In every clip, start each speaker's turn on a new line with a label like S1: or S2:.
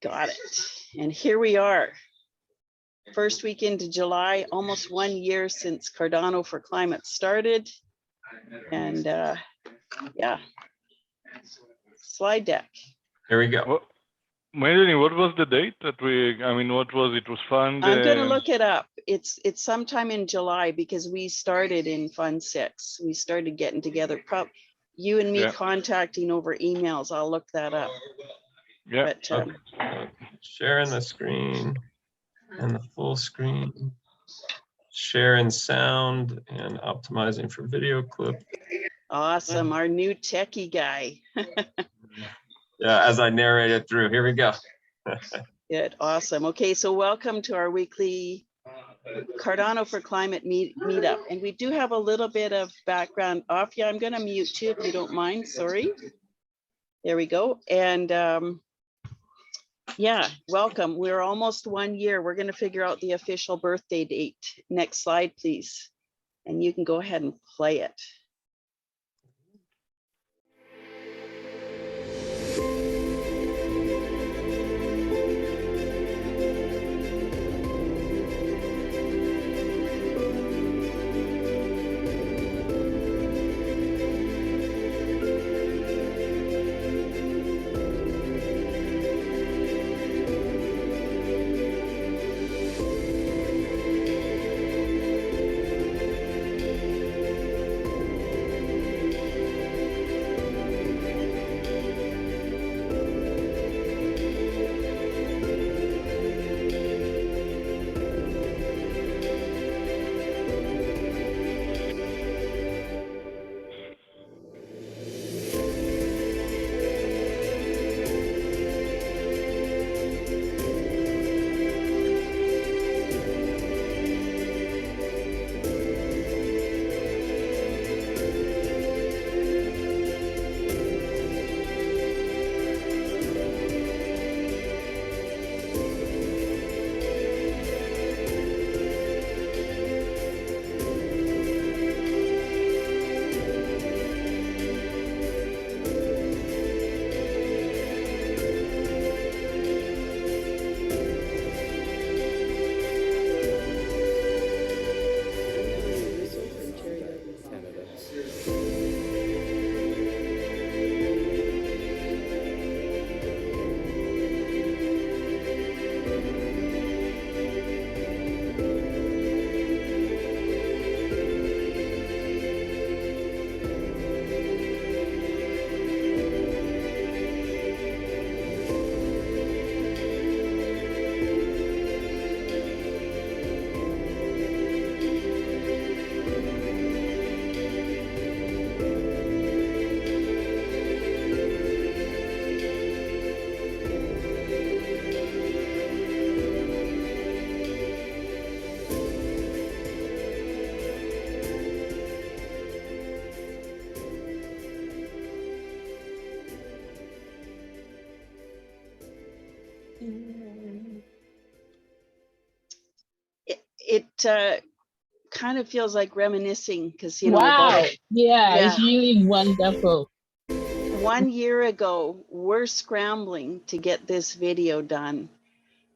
S1: Got it. And here we are. First week into July, almost 1 year since Cardano for Climate started. And yeah, slide deck.
S2: Here we go.
S3: Melanie, what was the date that what was it? Was fund?
S1: I'm going to look it up. It's sometime in July because we started in Fund 6. We started getting together. You and me contacting over emails. I'll look that up.
S3: Yeah.
S1: But,
S2: Okay. Sharing the screen and the full screen. Sharing sound and optimizing for video clip.
S1: Awesome. Our new techie guy.
S2: Yeah, as I narrated through, here we go.
S1: Good. Awesome. Okay, so welcome to our weekly Cardano for Climate meetup. And we do have a little bit of background off. Yeah, I'm going to mute you if you don't mind. Sorry. There we go. And yeah, welcome. We're almost 1 year. We're going to figure out the official birthday date. Next slide, please. And you can go ahead and play it. It kind of feels like reminiscing because, you know,
S4: wow. It's really wonderful.
S1: 1 year ago, we're scrambling to get this video done.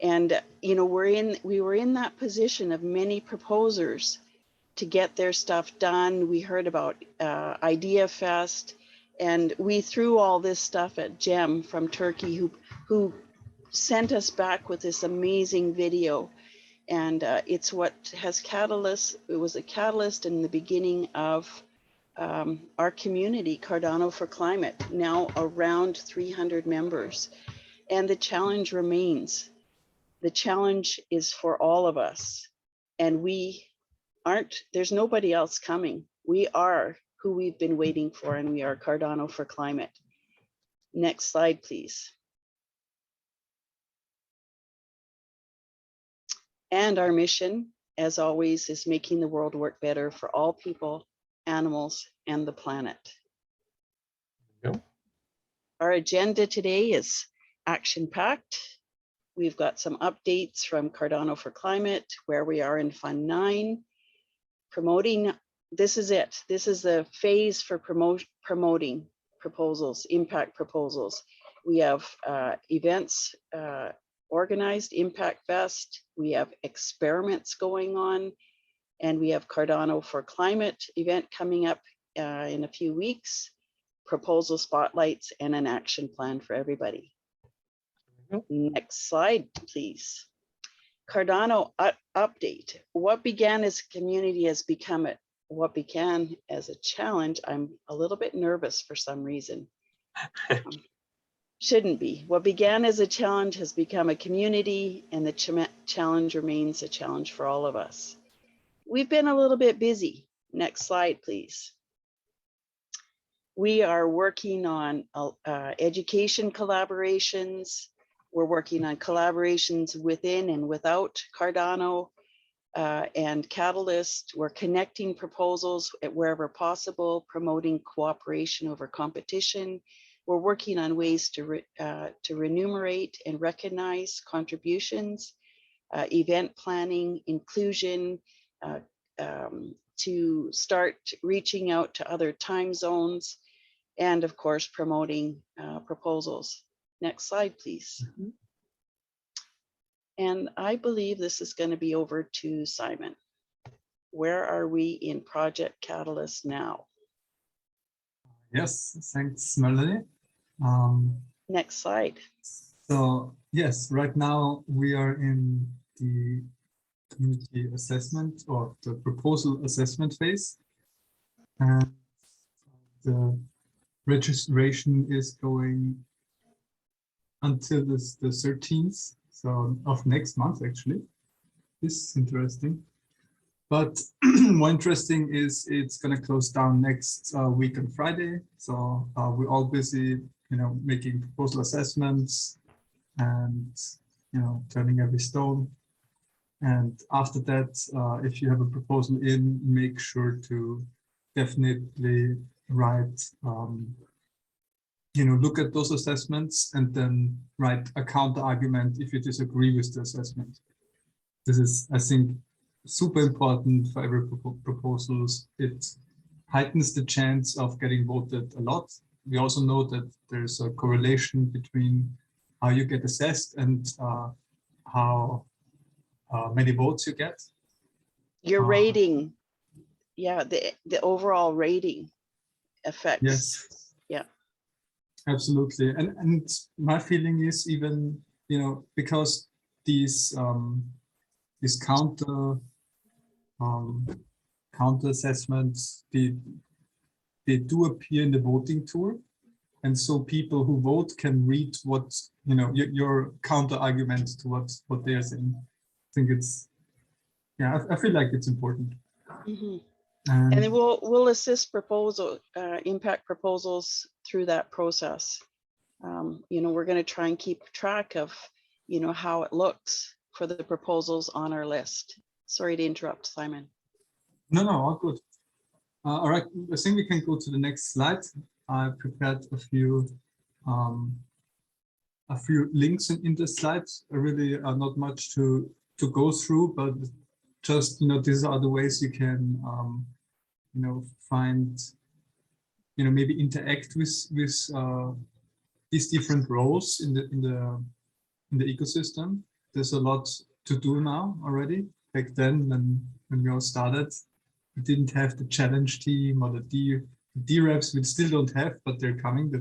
S1: And, you know, we were in that position of many proposers to get their stuff done. We heard about IdeaFest, and we threw all this stuff at Jem from Turkey, who sent us back with this amazing video. And it's what has it was a catalyst in the beginning of our community, Cardano for Climate, now around 300 members. And the challenge remains. The challenge is for all of us. And there's nobody else coming. We are who we've been waiting for, and we are Cardano for Climate. Next slide, please. And our mission, as always, is making the world work better for all people, animals, and the planet.
S2: Yep.
S1: Our agenda today is action-packed. We've got some updates from Cardano for Climate, where we are in Fund 9, promoting. This is it. This is the phase for promoting proposals, impact proposals. We have events organized, ImpactFest. We have experiments going on, and we have Cardano for Climate event coming up in a few weeks, proposal spotlights, and an action plan for everybody. Next slide, please. Cardano update. What began as a community has become what began as a challenge. I'm a little bit nervous for some reason. Shouldn't be. What began as a challenge has become a community, and the challenge remains a challenge for all of us. We've been a little bit busy. Next slide, please. We are working on education collaborations. We're working on collaborations within and without Cardano and Catalyst. We're connecting proposals at wherever possible, promoting cooperation over competition. We're working on ways to remunerate and recognize contributions, event planning, inclusion, to start reaching out to other time zones, and of course, promoting proposals. Next slide, please. And I believe this is going to be over to Simon. Where are we in Project Catalyst now?
S5: Yes, thanks, Melanie.
S1: Next slide.
S5: So yes, right now we are in the community assessment or the proposal assessment phase. And the registration is going until the 13th, so of next month actually. This is interesting. But more interesting is it's going to close down next week on Friday. So we're all busy, making proposal assessments and, turning every stone. And after that, if you have a proposal in, make sure to definitely write, look at those assessments and then write a counter argument if you disagree with the assessment. This is, I think, super important for every proposals. It heightens the chance of getting voted a lot. We also know that there's a correlation between how you get assessed and how many votes you get.
S1: Your rating, yeah, the overall rating affects.
S5: Yes.
S1: Yeah.
S5: Absolutely, and my feeling is even because these counter assessments they do appear in the voting tool, and so people who vote can read what your counter argument to what they're saying. I think it's I feel like it's important.
S1: Mm-hmm. And then we'll assist impact proposals through that process. We're going to try and keep track of how it looks for the proposals on our list. Sorry to interrupt, Simon.
S5: No, all good. All right, I think we can go to the next slide. I prepared a few links in the slides. Really not much to go through, but just these are the ways you can find maybe interact with these different roles in the ecosystem. There's a lot to do now already. Back then when we all started, we didn't have the challenge team or the D-reps. We still don't have, but they're coming. The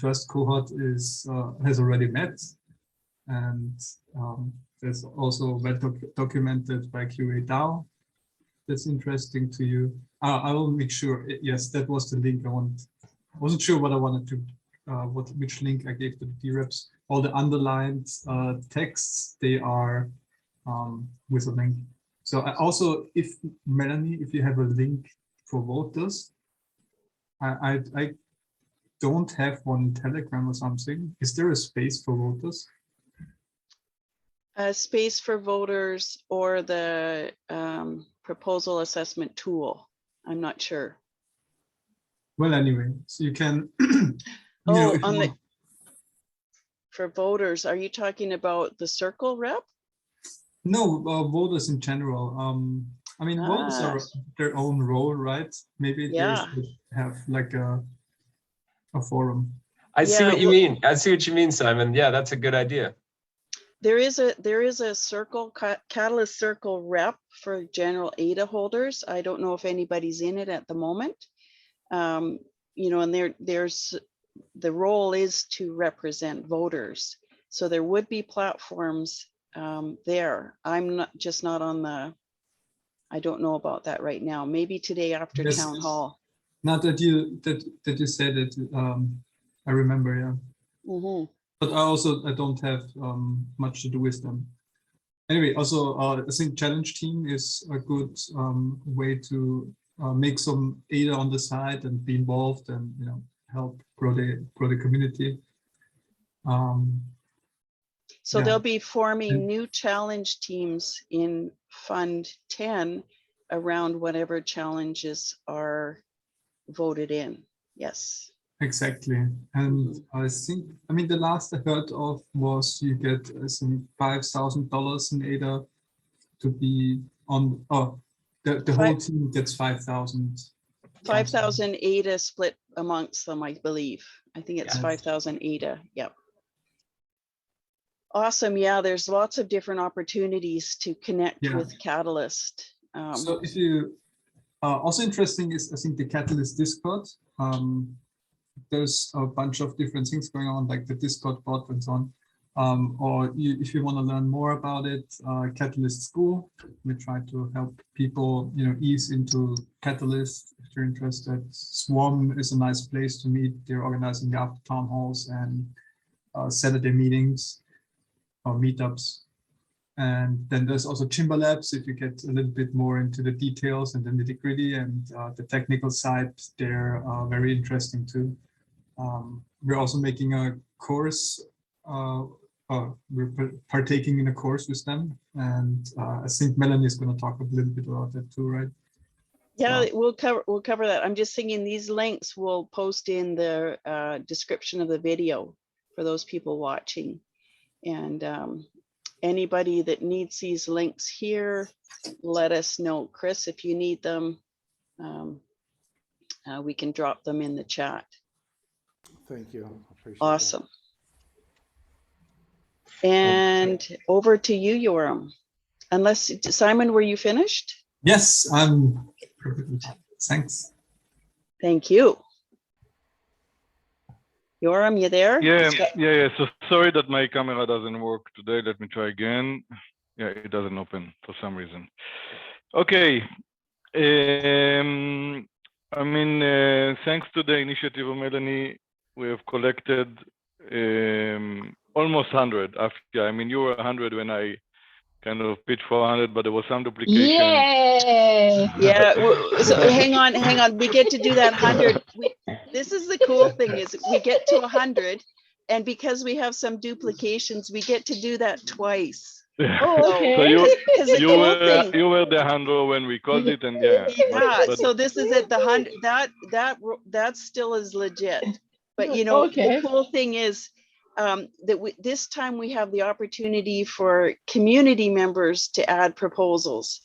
S5: first cohort has already met, and there's also well documented by QA DAO. That's interesting to you. I will make sure. Yes, that was the link I wanted. I wasn't sure what I wanted to, which link I gave to the D-reps. All the underlined texts, they are with a link. So also, if Melanie, if you have a link for voters, I don't have one in Telegram or something. Is there a space for voters?
S1: A space for voters or the proposal assessment tool. I'm not sure.
S5: Well, anyway, so you can.
S1: For voters, are you talking about the circle rep?
S5: No, voters in general. I mean, voters are their own role, right? Maybe they should have like a a forum.
S2: I see
S1: Yeah,
S2: what you
S1: well-
S2: mean. I see what you mean, Simon. Yeah, that's a good idea.
S1: There is a circle, Catalyst Circle rep for general ADA holders. I don't know if anybody's in it at the moment. You know, and there's the role is to represent voters. So there would be platforms there. I'm not on the, I don't know about that right now. Maybe today after
S5: Yes.
S1: town hall.
S5: Now that you said it, I remember, yeah.
S1: Mm-hmm.
S5: But I don't have much to do with them. Anyway, also I think challenge team is a good way to make some ADA on the side and be involved and help grow the community.
S1: So
S5: Yeah.
S1: they'll be forming
S5: And-
S1: new challenge teams in Fund 10 around whatever challenges are voted in. Yes.
S5: Exactly. And I think, I mean, the last I heard of was you get, I think, $5,000 in ADA to be on, the whole team gets 5,000.
S1: 5,000 ADA split amongst them, I believe. I think it's
S5: Yes.
S1: 5,000 ADA. Yep. Awesome. Yeah, there's lots of different opportunities to connect
S5: Yeah.
S1: with Catalyst.
S5: So if you, also interesting is, I think, the Catalyst Discord. There's a bunch of different things going on, like the Discord bot and so on. If you want to learn more about it, Catalyst School, we try to help people, ease into Catalyst if you're interested. Swarm is a nice place to meet. They're organizing the after town halls and Saturday meetings or meetups. And then there's also Chimba Labs, if you get a little bit more into the details and the nitty-gritty and the technical side, they're very interesting too. We're also making a course, we're partaking in a course with them, and I think Melanie is going to talk a little bit about that too, right?
S1: Yeah, we'll cover that. I'm just thinking these links we'll post in the description of the video for those people watching. And anybody that needs these links here, let us know. Chris, if you need them, we can drop them in the chat.
S6: Thank you. Appreciate
S1: Awesome. And over to you, Yoram. Unless, Simon, were you finished?
S5: Yes, I'm perfectly. Thanks.
S1: Thank you. Yoram, you there?
S3: Yeah. So sorry that my camera doesn't work today. Let me try again. Yeah, it doesn't open for some reason. Okay. I mean, thanks to the initiative of Melanie, we have collected almost 100. I mean, you were 100 when I kind of pitched for 100, but there was some duplication.
S4: Yay!
S1: Yeah. So hang on. We get to do that 100. This is the cool thing is we get to 100, and because we have some duplications, we get to do that twice.
S4: Oh, okay.
S3: So you were the 100 when we called it, and yeah. But
S1: So this is at the 100. That still is legit. But
S4: Okay.
S1: the cool thing is that this time we have the opportunity for community members to add proposals.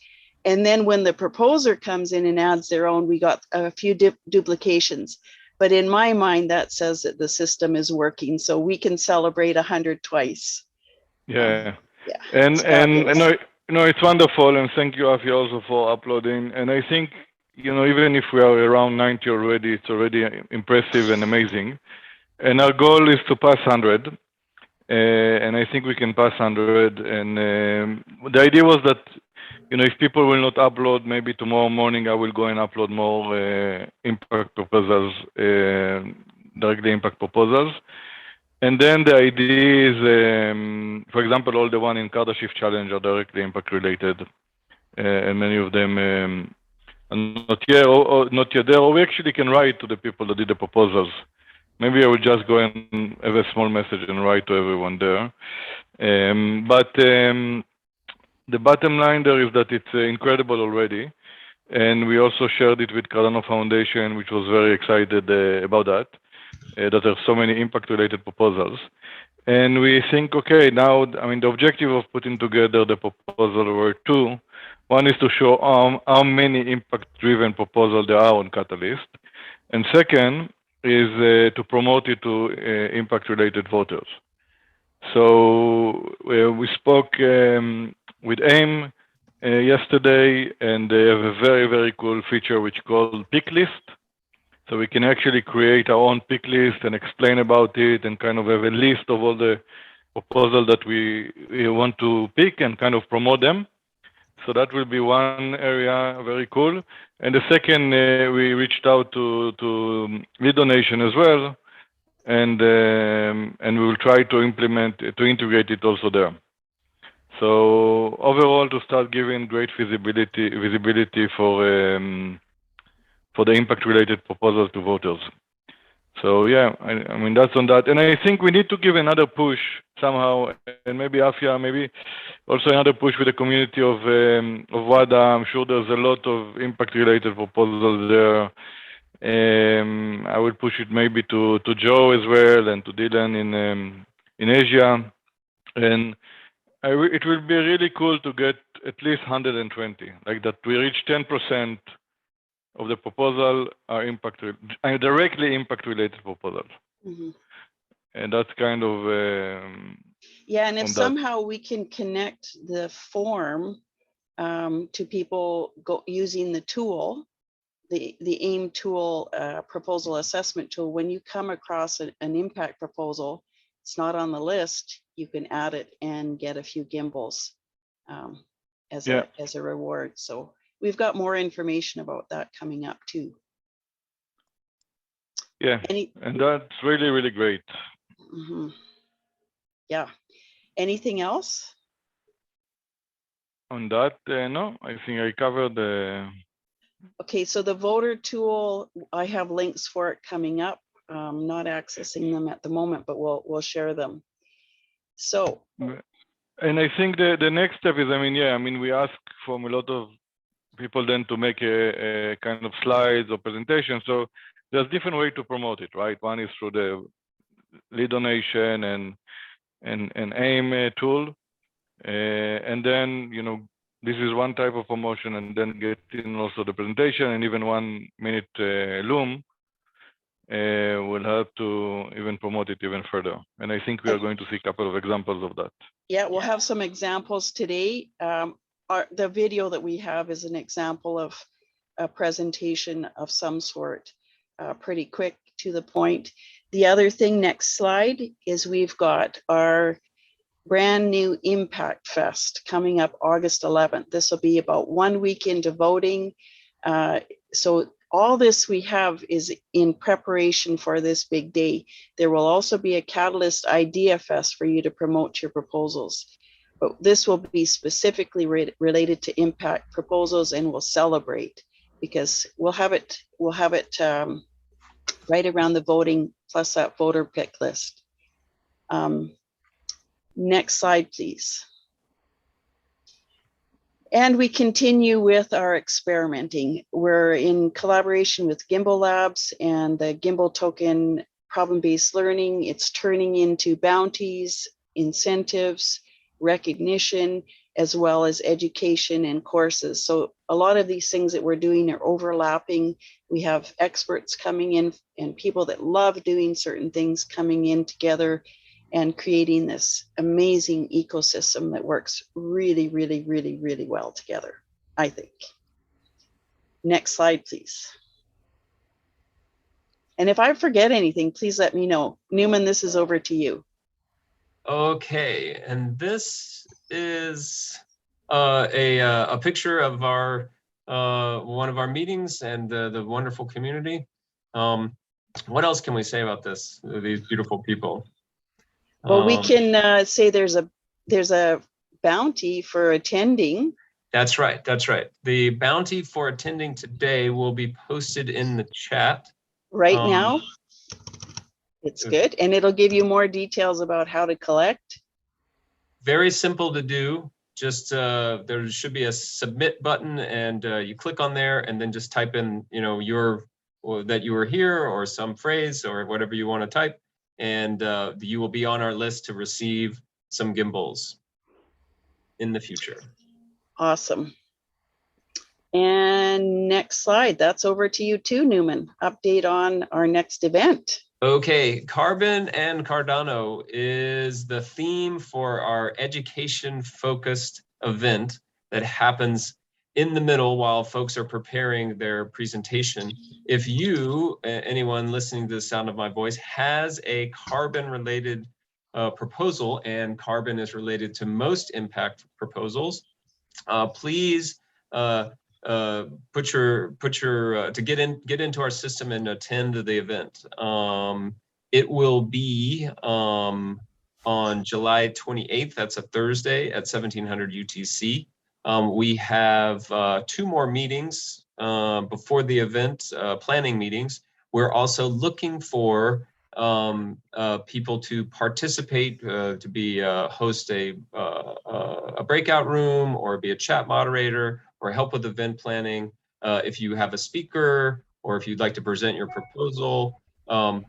S1: And then when the proposer comes in and adds their own, we got a few duplications. But in my mind, that says that the system is working. So we can celebrate 100 twice.
S3: yeah.
S1: Yeah.
S3: And
S1: fabulous.
S3: it's wonderful, and thank you, Afi, also for uploading. And I think, even if we are around 90 already, it's already impressive and amazing. And our goal is to pass 100. And I think we can pass 100. And the idea was that, if people will not upload, maybe tomorrow morning I will go and upload more impact proposals, directly impact proposals. And then the idea is, for example, all the one in Kardashift Challenge are directly impact related, and many of them are not yet there. Or we actually can write to the people that did the proposals. Maybe I will just go and have a small message and write to everyone there. But the bottom line there is that it's incredible already. And we also shared it with Cardano Foundation, which was very excited about that. That there are so many impact-related proposals. And we think, okay, now, I mean, the objective of putting together the proposal were two. One is to show how many impact-driven proposals there are on Catalyst. And second, is to promote it to impact-related voters. So we spoke with AIM yesterday, and they have a very, very cool feature which is called pick list. So we can actually create our own pick list and explain about it and kind of have a list of all the proposals that we want to pick and kind of promote them. So that will be one area, very cool. And the second, we reached out to lead donation as well, and we will try to integrate it also there. So overall, to start giving great visibility for the impact-related proposals to voters. So yeah, I mean that's on that, and I think we need to give another push somehow, and maybe Afia, maybe also another push with the community of WADA. I'm sure there's a lot of impact-related proposals there. I will push it maybe to Joe as well and to Dylan in Asia, and it will be really cool to get at least 120, like that. We reach 10% of the proposal are directly impact-related proposals.
S1: Mm-hmm.
S3: And that's kind of
S1: yeah, and if somehow we can connect the form to people using the tool, the AIM tool, proposal assessment tool, when you come across an impact proposal, it's not on the list, you can add it and get a few gimbals as a reward. So we've got more information about that coming up too.
S3: Yeah, and that's really, really great.
S1: Mm-hmm. Yeah. Anything else?
S3: On that, no, I think I covered the...
S1: Okay, so the voter tool, I have links for it coming up. Not accessing them at the moment, but we'll share them. So.
S3: And I think the next step is, we ask from a lot of people then to make a kind of slides or presentation. So there's different way to promote it, right? One is through the lead donation and AIM tool. And then, this is one type of promotion, and then get in also the presentation, and even 1 minute Loom will help to even promote it even further. And I think we are going to see a couple of examples of that.
S1: Yeah, we'll have some examples today. The video that we have is an example of a presentation of some sort, pretty quick, to the point. The other thing, next slide, is we've got our brand new ImpactFest coming up August 11th. This will be about 1 week into voting. So all this we have is in preparation for this big day. There will also be a Catalyst Idea Fest for you to promote your proposals. But this will be specifically related to impact proposals, and we'll celebrate because we'll have it right around the voting plus that voter pick list. Next slide, please. And we continue with our experimenting. We're in collaboration with Gimbal Labs and the Gimbal token problem-based learning. It's turning into bounties, incentives, recognition, as well as education and courses. So a lot of these things that we're doing are overlapping. We have experts coming in and people that love doing certain things coming in together and creating this amazing ecosystem that works really, really, really, really well together, I think. Next slide, please. And if I forget anything, please let me know. Newman, this is over to you.
S2: Okay, and this is a picture of our one of our meetings and the wonderful community. What else can we say about this? These beautiful people.
S1: Well, we can say there's a bounty for attending.
S2: That's right. That's right. The bounty for attending today will be posted in the chat
S1: right now. It's good, and it'll give you more details about how to collect. Very simple to do. Just there should be a submit button, and you click on there, and then just type in, that you were here, or some phrase, or whatever you want to type, and you will be on our list to receive some gimbals in the future. Awesome. And next slide, that's over to you too, Newman. Update on our next event.
S2: Okay, Carbon and Cardano is the theme for our education-focused event that happens in the middle while folks are preparing their presentation. If you, anyone listening to the sound of my voice, has a carbon-related proposal, and carbon is related to most impact proposals, please to get into our system and attend the event. It will be on July 28th. That's a Thursday at 1700 UTC. We have 2 more meetings before the event, planning meetings. We're also looking for people to participate, to be host a breakout room, or be a chat moderator, or help with event planning. If you have a speaker, or if you'd like to present your proposal,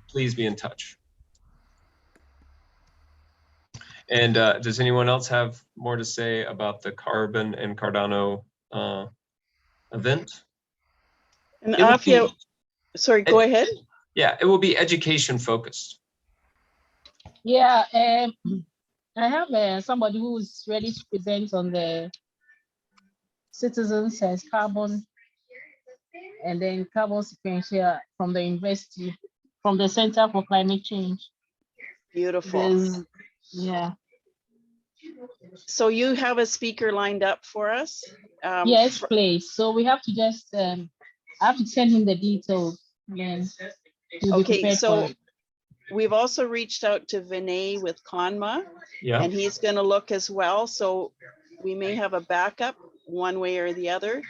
S2: please be in touch. And does anyone else have more to say about the Carbon and Cardano event?
S1: And Afia, sorry, go ahead.
S2: Yeah, it will be education focused.
S4: Yeah, I have somebody who's ready to present on the citizens as carbon, and then carbon sequential from the university, from the Center for Climate Change.
S1: Beautiful.
S4: Yeah.
S1: So you have a speaker lined up for us?
S4: Yes, please. So we have to just, I have to send him the details. Then
S1: okay, so we've also reached out to Vinay with Conma, and he's going to look as well. So we may have a backup one way or the other.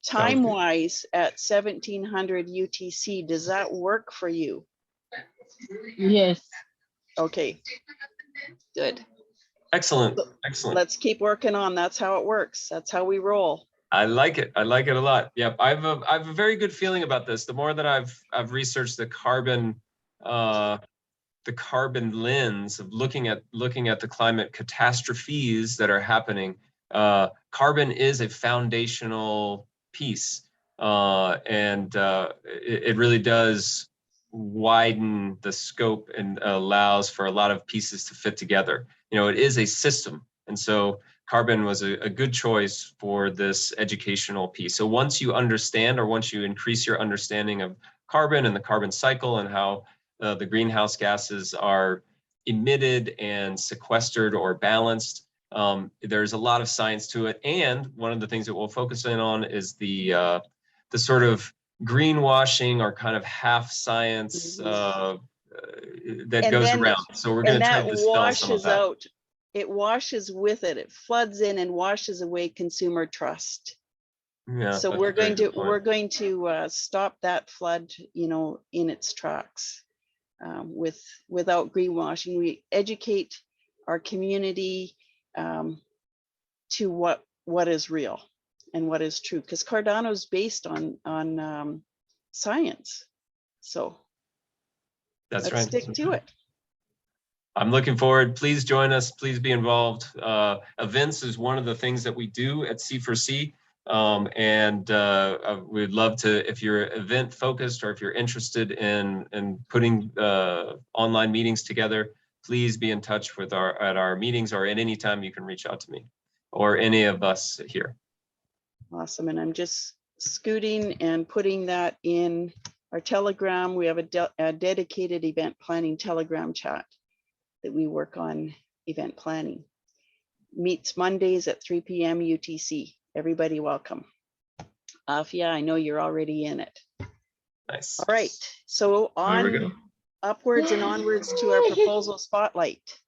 S1: Time-wise at 1700 UTC, does that work for you?
S4: Yes.
S1: Okay, good.
S2: Excellent, excellent.
S1: Let's keep working on. That's how it works. That's how we roll.
S2: I like it. I like it a lot. Yep, I have a very good feeling about this. The more that I've researched the carbon lens of looking at the climate catastrophes that are happening, carbon is a foundational piece, and it really does widen the scope and allows for a lot of pieces to fit together. You know, it is a system, and so carbon was a good choice for this educational piece. So once you understand, or once you increase your understanding of carbon and the carbon cycle and how the greenhouse gases are emitted and sequestered or balanced, there's a lot of science to it. And one of the things that we'll focus in on is the sort of greenwashing or kind of half science that goes around. So we're going to try to dispel some of that.
S1: It washes with it. It floods in and washes away consumer trust.
S2: Yeah.
S1: So we're going to stop that flood, you know, in its tracks. Without greenwashing, we educate our community to what is real and what is true, because Cardano is based on science. So let's stick to it.
S2: I'm looking forward. Please join us. Please be involved. Events is one of the things that we do at C4C. And we'd love to, if you're event focused, or if you're interested in putting online meetings together, please be in touch with at our meetings, or at any time you can reach out to me or any of us here.
S1: Awesome. And I'm just scooting and putting that in our Telegram. We have a dedicated event planning Telegram chat that we work on event planning. Meets Mondays at 3 p.m. UTC. Everybody welcome. Afia, I know you're already in it.
S2: Nice.
S1: All right, so on upwards and onwards to our proposal spotlight.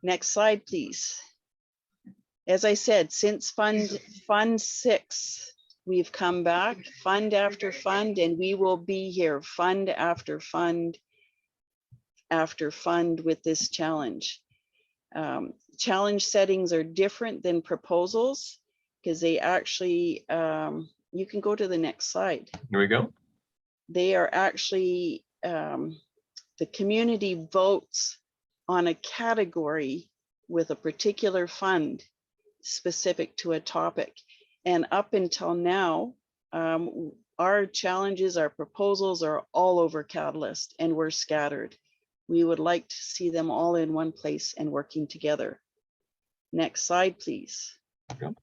S1: Next slide, please. As I said, since Fund 6, we've come back, fund after fund, and we will be here, fund after fund after fund with this challenge. Challenge settings are different than proposals, because they actually, you can go to the next slide.
S2: Here we go.
S1: They are actually, the community votes on a category with a particular fund specific to a topic. And up until now, our challenges, our proposals are all over Catalyst and we're scattered. We would like to see them all in one place and working together. Next slide, please.
S2: Okay.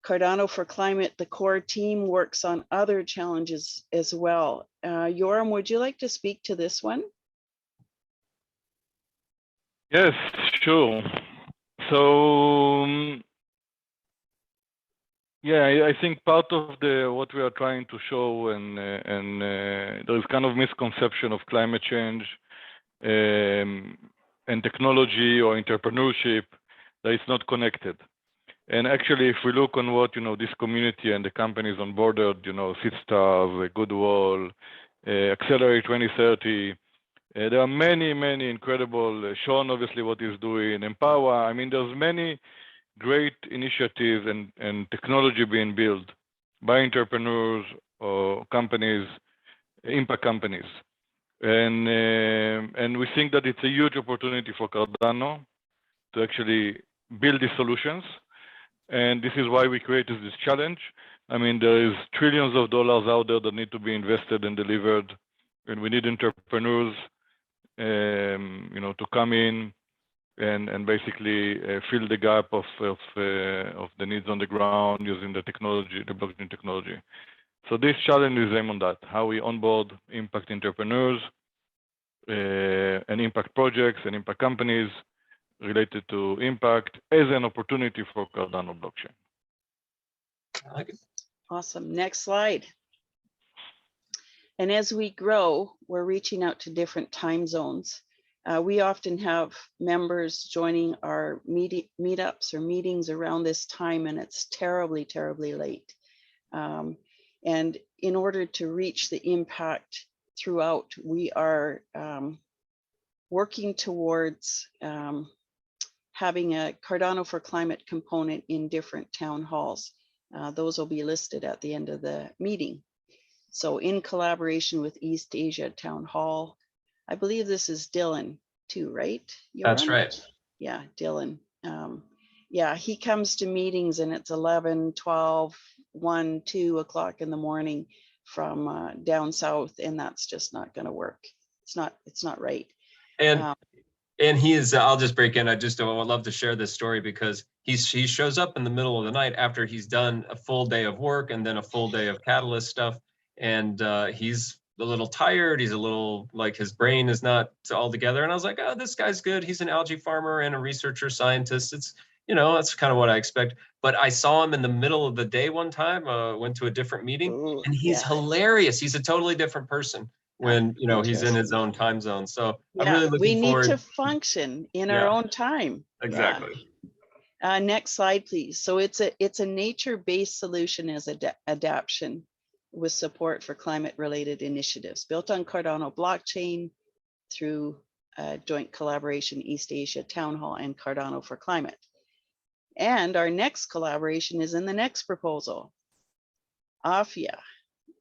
S1: Cardano for Climate, the core team works on other challenges as well. Yoram, would you like to speak to this one?
S3: Yes, sure. So yeah, I think part of what we are trying to show, and there is kind of misconception of climate change and technology or entrepreneurship that it's not connected. And actually, if we look on what this community and the companies on boarded, Seedstars, Goodwall, Accelerate 2030. There are many incredible. Sean, obviously, what he's doing, Empower. I mean, there's many great initiatives and technology being built by entrepreneurs or companies, impact companies, and we think that it's a huge opportunity for Cardano to actually build these solutions. And this is why we created this challenge. I mean, there is trillions of dollars out there that need to be invested and delivered, and we need entrepreneurs, to come in and basically fill the gap of the needs on the ground using the technology, the blockchain technology. So this challenge is aimed on that: how we onboard impact entrepreneurs and impact projects and impact companies related to impact as an opportunity for Cardano blockchain.
S2: I like it.
S1: Awesome. Next slide. And as we grow, we're reaching out to different time zones. We often have members joining our meetups or meetings around this time, and it's terribly, terribly late. And in order to reach the impact throughout, we are working towards having a Cardano for Climate component in different town halls. Those will be listed at the end of the meeting. So in collaboration with East Asia Town Hall, I believe this is Dylan too, right?
S2: That's
S1: Yoram?
S2: right.
S1: Yeah, Dylan. Yeah, he comes to meetings and it's 11, 12, 1, 2 o'clock in the morning from down south, and that's just not going to work. It's not right.
S2: And he is, I'll just break in. I would love to share this story because he shows up in the middle of the night after he's done a full day of work and then a full day of Catalyst stuff. And he's a little tired. He's a little, like, his brain is not all together. And I was like, oh, this guy's good. He's an algae farmer and a researcher scientist. It's, that's kind of what I expect. But I saw him in the middle of the day one time, went to a different meeting.
S1: Ooh,
S2: and he's hilarious. He's a totally different person when he's in his own time zone. So
S1: yeah,
S2: I'm really looking forward.
S1: We need to function in our own time.
S2: Exactly.
S1: Yeah. Next slide, please. So it's a nature-based solution as adaptation with support for climate-related initiatives built on Cardano blockchain through joint collaboration East Asia Town Hall and Cardano for Climate. And our next collaboration is in the next proposal. AFIA.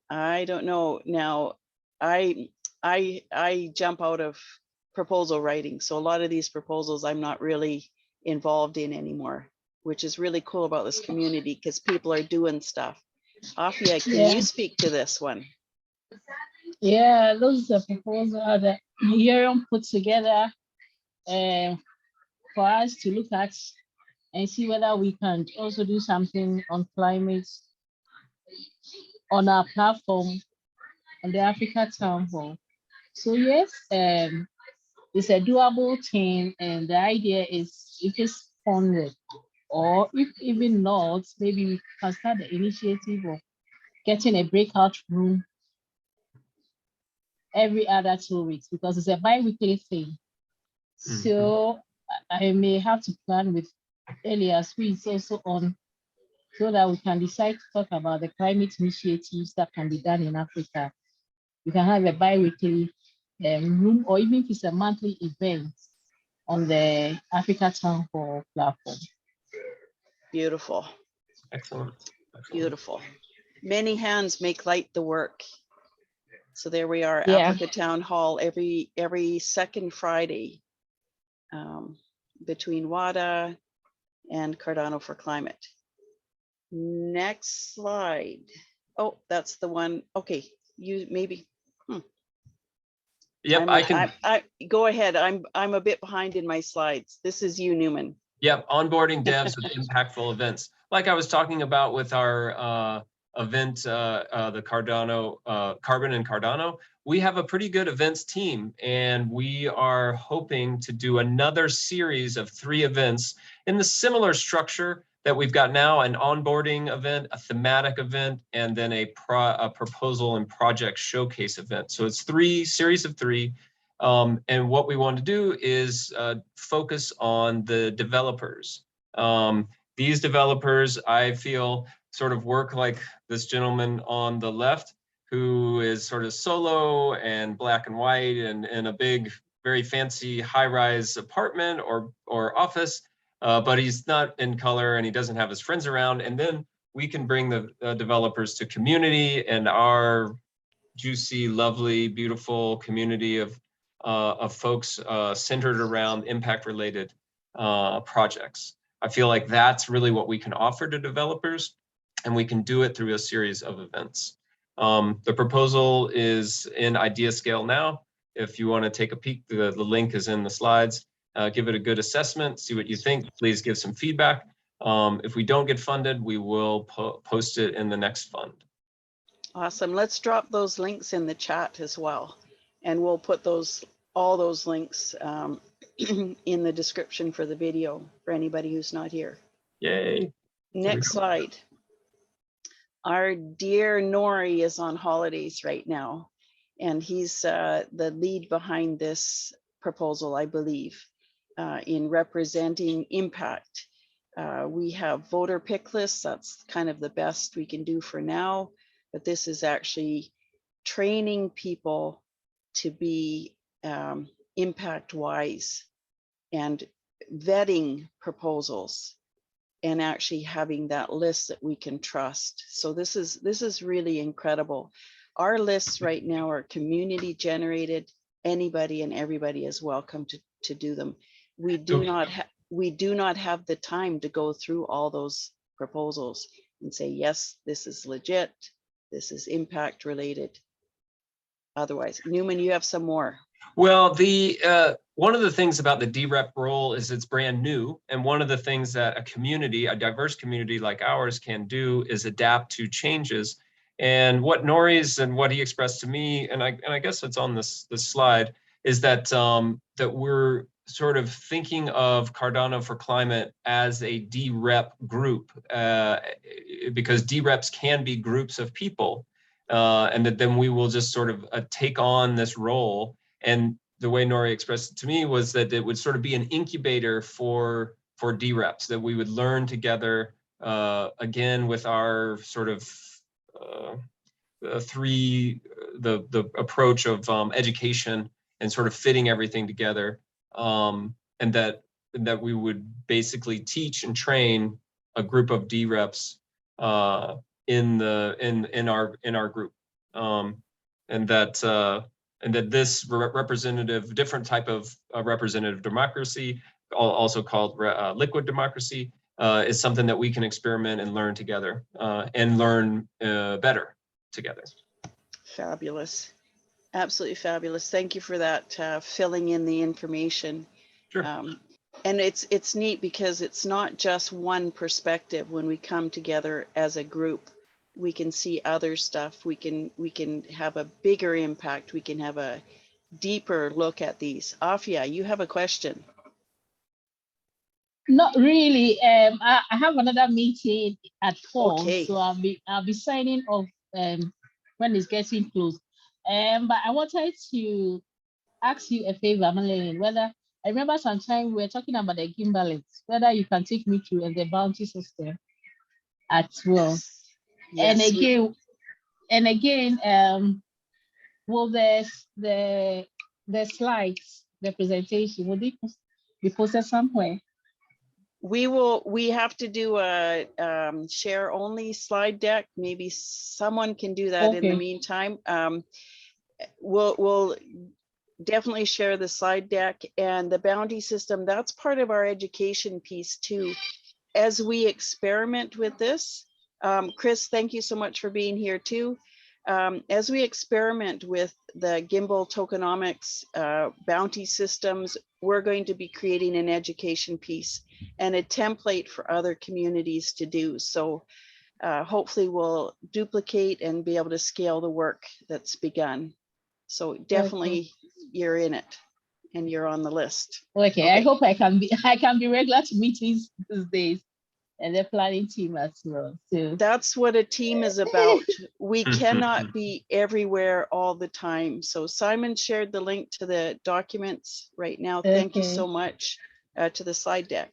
S1: I don't know now. I jump out of proposal writing, so a lot of these proposals I'm not really involved in anymore, which is really cool about this community because people are doing stuff. Afia, can you speak to this one?
S4: Yeah, those are proposals that Yoram put together for us to look at and see whether we can also do something on climate on our platform on the Africa Town Hall. So yes, it's a doable thing, and the idea is if it's funded, or if even not, maybe we can start the initiative of getting a breakout room every other 2 weeks, because it's a bi-weekly thing. So I may have to plan with Elias, who is also on, so that we can decide to talk about the climate initiatives that can be done in Africa. We can have a bi-weekly room, or even if it's a monthly event on the Africa Town Hall platform.
S1: Beautiful.
S2: Excellent.
S1: Beautiful. Many hands make light the work. So there we are,
S4: Yeah.
S1: Africa Town Hall every second Friday between WADA and Cardano for Climate. Next slide. Oh, that's the one. Okay, you maybe.
S2: Yep, I can.
S1: I go ahead. I'm a bit behind in my slides. This is you, Newman.
S2: Yep, onboarding devs with impactful events. Like I was talking about with our event, the Cardano, Carbon and Cardano, we have a pretty good events team, and we are hoping to do another series of 3 events in the similar structure that we've got now: an onboarding event, a thematic event, and then a proposal and project showcase event. So it's 3 series of 3. And what we want to do is focus on the developers. These developers, I feel, sort of work like this gentleman on the left, who is sort of solo and black and white and in a big, very fancy high-rise apartment or office, but he's not in color and he doesn't have his friends around. And then we can bring the developers to community and our juicy, lovely, beautiful community of folks centered around impact-related projects. I feel like that's really what we can offer to developers, and we can do it through a series of events. The proposal is in idea scale now. If you want to take a peek, the link is in the slides. Give it a good assessment, see what you think. Please give some feedback. If we don't get funded, we will post it in the next fund.
S1: Awesome. Let's drop those links in the chat as well. And we'll put all those links in the description for the video for anybody who's not here.
S2: Yay.
S1: Next slide. Our dear Nori is on holidays right now, and he's the lead behind this proposal, I believe, in representing impact. We have voter pick lists. That's kind of the best we can do for now, but this is actually training people to be impact wise and vetting proposals and actually having that list that we can trust. So this is really incredible. Our lists right now are community generated. Anybody and everybody is welcome to do them. We do not have the time to go through all those proposals and say, yes, this is legit, this is impact related. Otherwise, Newman, you have some more.
S2: Well, one of the things about the DREP role is it's brand new. And one of the things that a community, a diverse community like ours can do is adapt to changes. And what Nori's and what he expressed to me, and I guess it's on this slide, is that that we're sort of thinking of Cardano for Climate as a DREP group, because DREPs can be groups of people, and that then we will just sort of take on this role. And the way Nori expressed it to me was that it would sort of be an incubator for DREPs, that we would learn together, again, with our sort of the approach of education and sort of fitting everything together, and that we would basically teach and train a group of DREPs in our group, and that this different type of representative democracy, also called liquid democracy, is something that we can experiment and learn together, and learn better together.
S1: Fabulous. Absolutely fabulous. Thank you for that, filling in the information.
S2: Sure.
S1: And it's neat because it's not just one perspective. When we come together as a group, we can see other stuff. We can have a bigger impact. We can have a deeper look at these. Afia, you have a question.
S4: Not really. I have another meeting at 4,
S1: Okay.
S4: so I'll be signing off when it's getting close. But I wanted to ask you a favor, Marlene, whether I remember sometime we were talking about the gimballets, whether you can take me through the bounty system as well.
S1: Yes.
S4: And again, will the slides, the presentation, will they be posted somewhere?
S1: We have to do a share only slide deck. Maybe someone can do that in the meantime. We'll definitely share the slide deck, and the bounty system. That's part of our education piece too. As we experiment with this, Chris, thank you so much for being here too. As we experiment with the gimbal tokenomics bounty systems, we're going to be creating an education piece and a template for other communities to do. So hopefully we'll duplicate and be able to scale the work that's begun. So definitely you're in it and you're on the list.
S4: Okay, I hope I can be regular to meetings these days, and the planning team as well. So
S1: that's what a team is about. We cannot be everywhere all the time. So Simon shared the link to the documents right now. Thank you so much to the slide deck.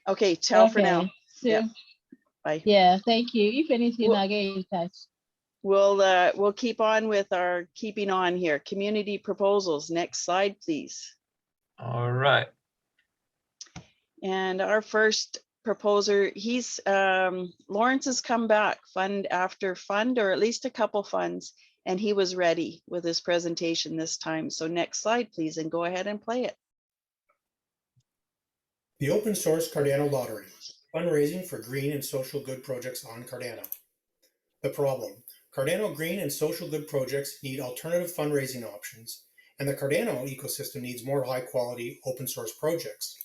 S1: Okay, ciao for now.
S4: So,
S1: yeah. Bye.
S4: Yeah, thank you. If anything, I'll get in touch.
S1: We'll keep on with our keeping on here. Community proposals. Next slide, please.
S2: All right.
S1: And our first proposer, he's Lawrence has come back fund after fund, or at least a couple funds, and he was ready with his presentation this time. So next slide, please, and go ahead and play it.
S7: The open source Cardano lottery, fundraising for green and social good projects on Cardano. The problem: Cardano green and social good projects need alternative fundraising options, and the Cardano ecosystem needs more high quality open source projects.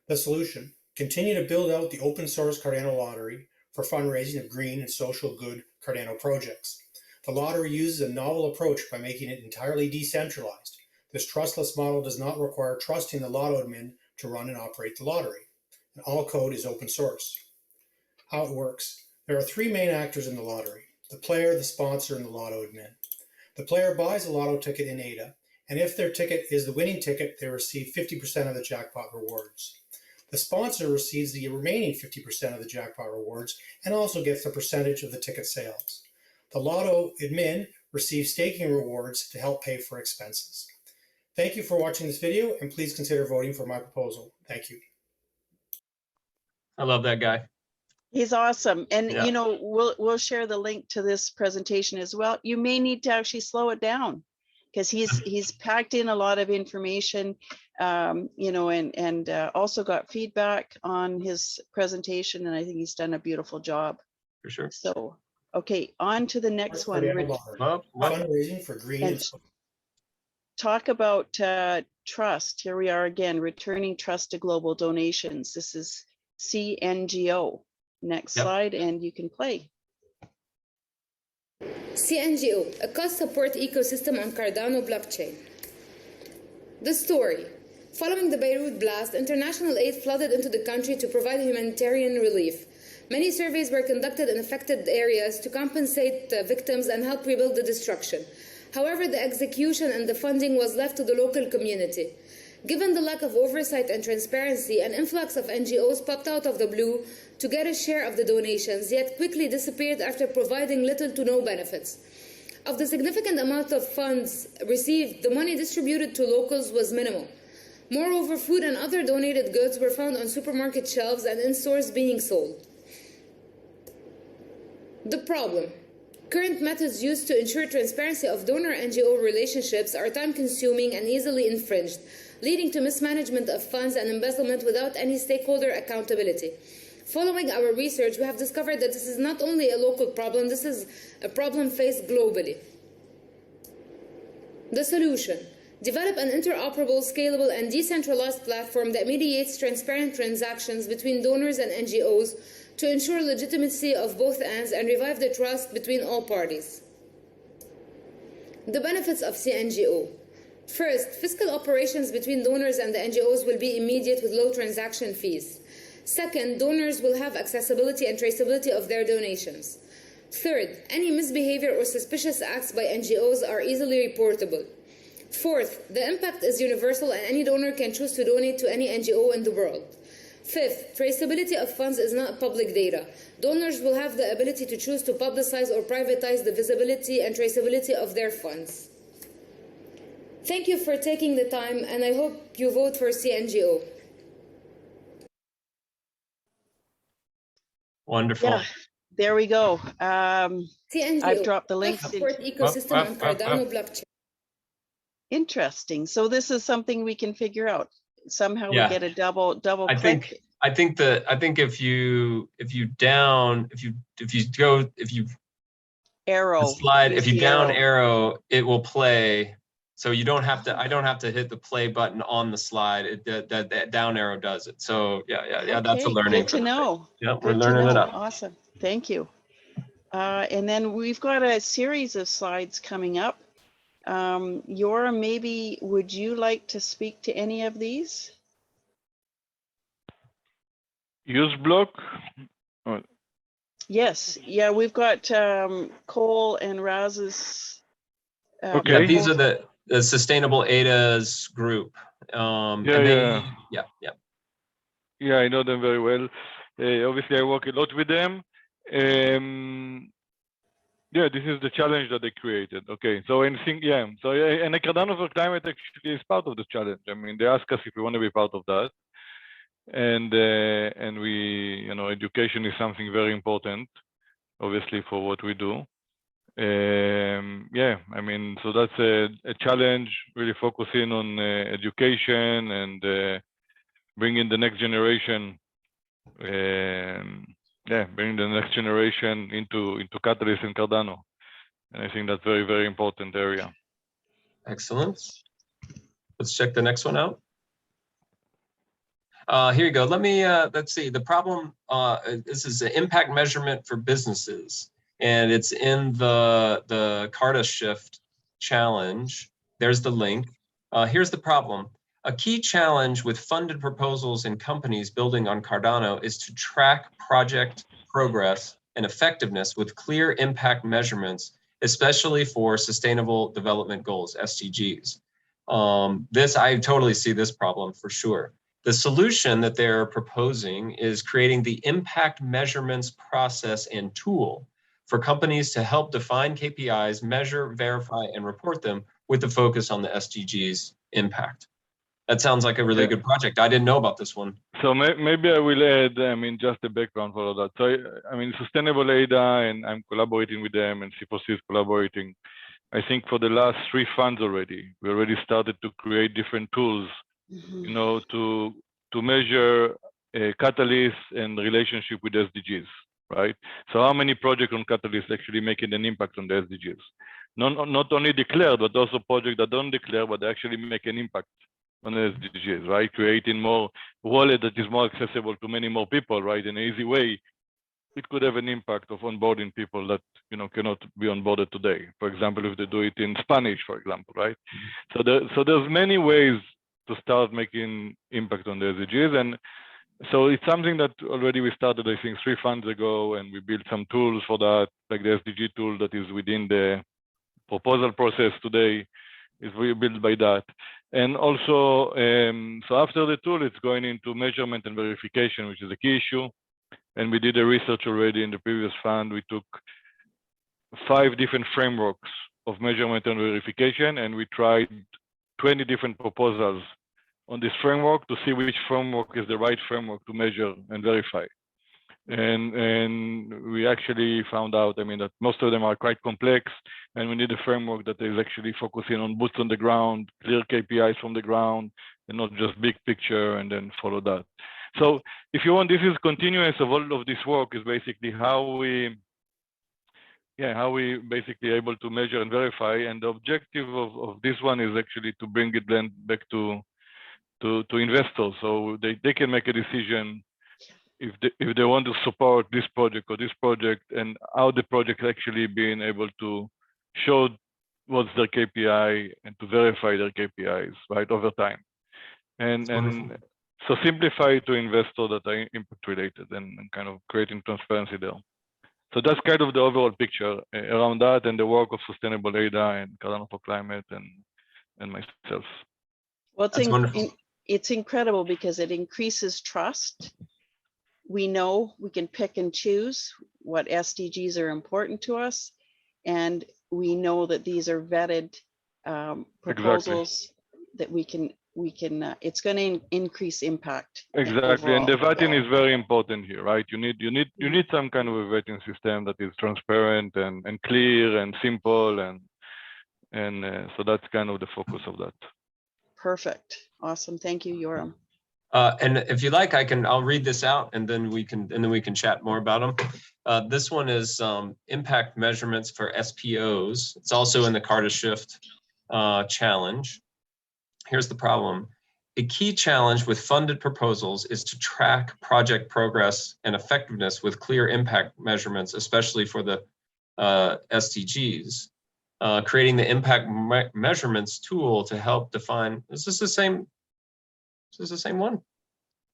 S7: The solution: continue to build out the open source Cardano lottery for fundraising of green and social good Cardano projects. The lottery uses a novel approach by making it entirely decentralized. This trustless model does not require trusting the lotto admin to run and operate the lottery, and all code is open source. How it works: there are three main actors in the lottery: the player, the sponsor, and the lotto admin. The player buys a lotto ticket in ADA, and if their ticket is the winning ticket, they receive 50% of the jackpot rewards. The sponsor receives the remaining 50% of the jackpot rewards and also gets a percentage of the ticket sales. The lotto admin receives staking rewards to help pay for expenses. Thank you for watching this video, and please consider voting for my proposal. Thank you.
S2: I love that guy.
S1: He's awesome. And
S2: Yeah.
S1: you know, we'll share the link to this presentation as well. You may need to actually slow it down because he's packed in a lot of information, you know, and also got feedback on his presentation, and I think he's done a beautiful job.
S2: For sure.
S1: So, okay, on to the next one.
S7: Fundraising for green and
S1: talk about trust. Here we are again, returning trust to global donations. This is CNGO. Next slide, and you can play.
S8: CNGO, a cost support ecosystem on Cardano blockchain. The story: following the Beirut blast, international aid flooded into the country to provide humanitarian relief. Many surveys were conducted in affected areas to compensate victims and help rebuild the destruction. However, the execution and the funding was left to the local community. Given the lack of oversight and transparency, an influx of NGOs popped out of the blue to get a share of the donations, yet quickly disappeared after providing little to no benefits. Of the significant amount of funds received, the money distributed to locals was minimal. Moreover, food and other donated goods were found on supermarket shelves and in stores being sold. The problem: current methods used to ensure transparency of donor-NGO relationships are time-consuming and easily infringed, leading to mismanagement of funds and embezzlement without any stakeholder accountability. Following our research, we have discovered that this is not only a local problem, this is a problem faced globally. The solution: develop an interoperable, scalable, and decentralized platform that mediates transparent transactions between donors and NGOs to ensure legitimacy of both ends and revive the trust between all parties. The benefits of CNGO: first, fiscal operations between donors and the NGOs will be immediate with low transaction fees. Second, donors will have accessibility and traceability of their donations. Third, any misbehavior or suspicious acts by NGOs are easily reportable. Fourth, the impact is universal and any donor can choose to donate to any NGO in the world. Fifth, traceability of funds is not public data. Donors will have the ability to choose to publicize or privatize the visibility and traceability of their funds. Thank you for taking the time, and I hope you vote for CNGO.
S2: Wonderful.
S1: Yeah, there we go.
S8: CNGO,
S1: I've dropped the link.
S8: support ecosystem on Cardano blockchain.
S1: Interesting. So this is something we can figure out. Somehow we get a double
S2: I
S1: click.
S2: think I think if you
S1: Arrow.
S2: the slide,
S1: Use
S2: if you
S1: the
S2: down
S1: arrow.
S2: arrow, it will play. So you don't have to, I don't have to hit the play button on the slide. That down arrow does it. So yeah, that's a
S1: Okay,
S2: learning.
S1: good to know.
S2: Yeah, we're
S1: Good to
S2: learning it
S1: know.
S2: up.
S1: Awesome. Thank you. And then we've got a series of slides coming up. Yora, maybe would you like to speak to any of these?
S3: Use block.
S1: Yes. Yeah, we've got Cole and Raz's.
S3: Okay.
S2: Yeah, these are the Sustainable ADA's group. Yeah.
S3: Yeah, I know them very well. Obviously, I work a lot with them. Yeah, this is the challenge that they created. Okay, so and the Cardano for Climate actually is part of the challenge. I mean, they ask us if we want to be part of that, and we, you know, education is something very important, obviously, for what we do. Yeah, I mean, so that's a challenge, really focusing on education and bringing the next generation. Bring the next generation into Catalyst and Cardano, and I think that's very, very important area.
S2: Excellent. Let's check the next one out. Here you go. Let's see. The problem. This is an impact measurement for businesses, and it's in the Carta Shift challenge. There's the link. Here's the problem. A key challenge with funded proposals and companies building on Cardano is to track project progress and effectiveness with clear impact measurements, especially for Sustainable Development Goals, SDGs. I totally see this problem for sure. The solution that they're proposing is creating the impact measurements process and tool for companies to help define KPIs, measure, verify, and report them with the focus on the SDGs impact. That sounds like a really good project. I didn't know about this one.
S3: So maybe I will add, I mean, just the background for all that. So, I mean, Sustainable ADA, and I'm collaborating with them, and C4C is collaborating. I think for the last 3 funds already, we already started to create different tools, you know, to measure Catalyst and relationship with SDGs, right? So how many projects on Catalyst actually making an impact on the SDGs? Not only declared, but also projects that don't declare, but actually make an impact on the SDGs, right? Creating more wallet that is more accessible to many more people, right? In an easy way, it could have an impact of onboarding people that, you know, cannot be onboarded today. For example, if they do it in Spanish, for example, right? So there's many ways to start making impact on the SDGs, and so it's something that already we started, I think, 3 funds ago, and we built some tools for that, like the SDG tool that is within the proposal process today is built by that. And also, so after the tool, it's going into measurement and verification, which is a key issue. And we did a research already in the previous fund. We took 5 different frameworks of measurement and verification, and we tried 20 different proposals on this framework to see which framework is the right framework to measure and verify. And we actually found out, I mean, that most of them are quite complex, and we need a framework that is actually focusing on boots on the ground, clear KPIs from the ground, and not just big picture and then follow that. So if you want, this is continuous of all of this work, is basically how we basically able to measure and verify. And the objective of this one is actually to bring it then back to investors, so they can make a decision if they want to support this project or this project, and how the project actually being able to show what's their KPI and to verify their KPIs, right, over time. And so simplify to investors that are impact related and kind of creating transparency there. So that's kind of the overall picture around that, and the work of Sustainable ADA and Cardano for Climate and myself.
S1: Well, it's incredible because it increases trust. We know we can pick and choose what SDGs are important to us, and we know that these are vetted proposals that we can. It's going to increase impact.
S3: Exactly,
S1: overall.
S3: and the vetting is very important here, right? You need some kind of a vetting system that is transparent and clear and simple, and so that's kind of the focus of that.
S1: Perfect, awesome. Thank you, Yoram.
S2: And if you like, I'll read this out and then we can chat more about them. This one is impact measurements for SPOs. It's also in the Carta Shift challenge. Here's the problem. A key challenge with funded proposals is to track project progress and effectiveness with clear impact measurements, especially for the SDGs. Creating the impact measurements tool to help define, is this the same one?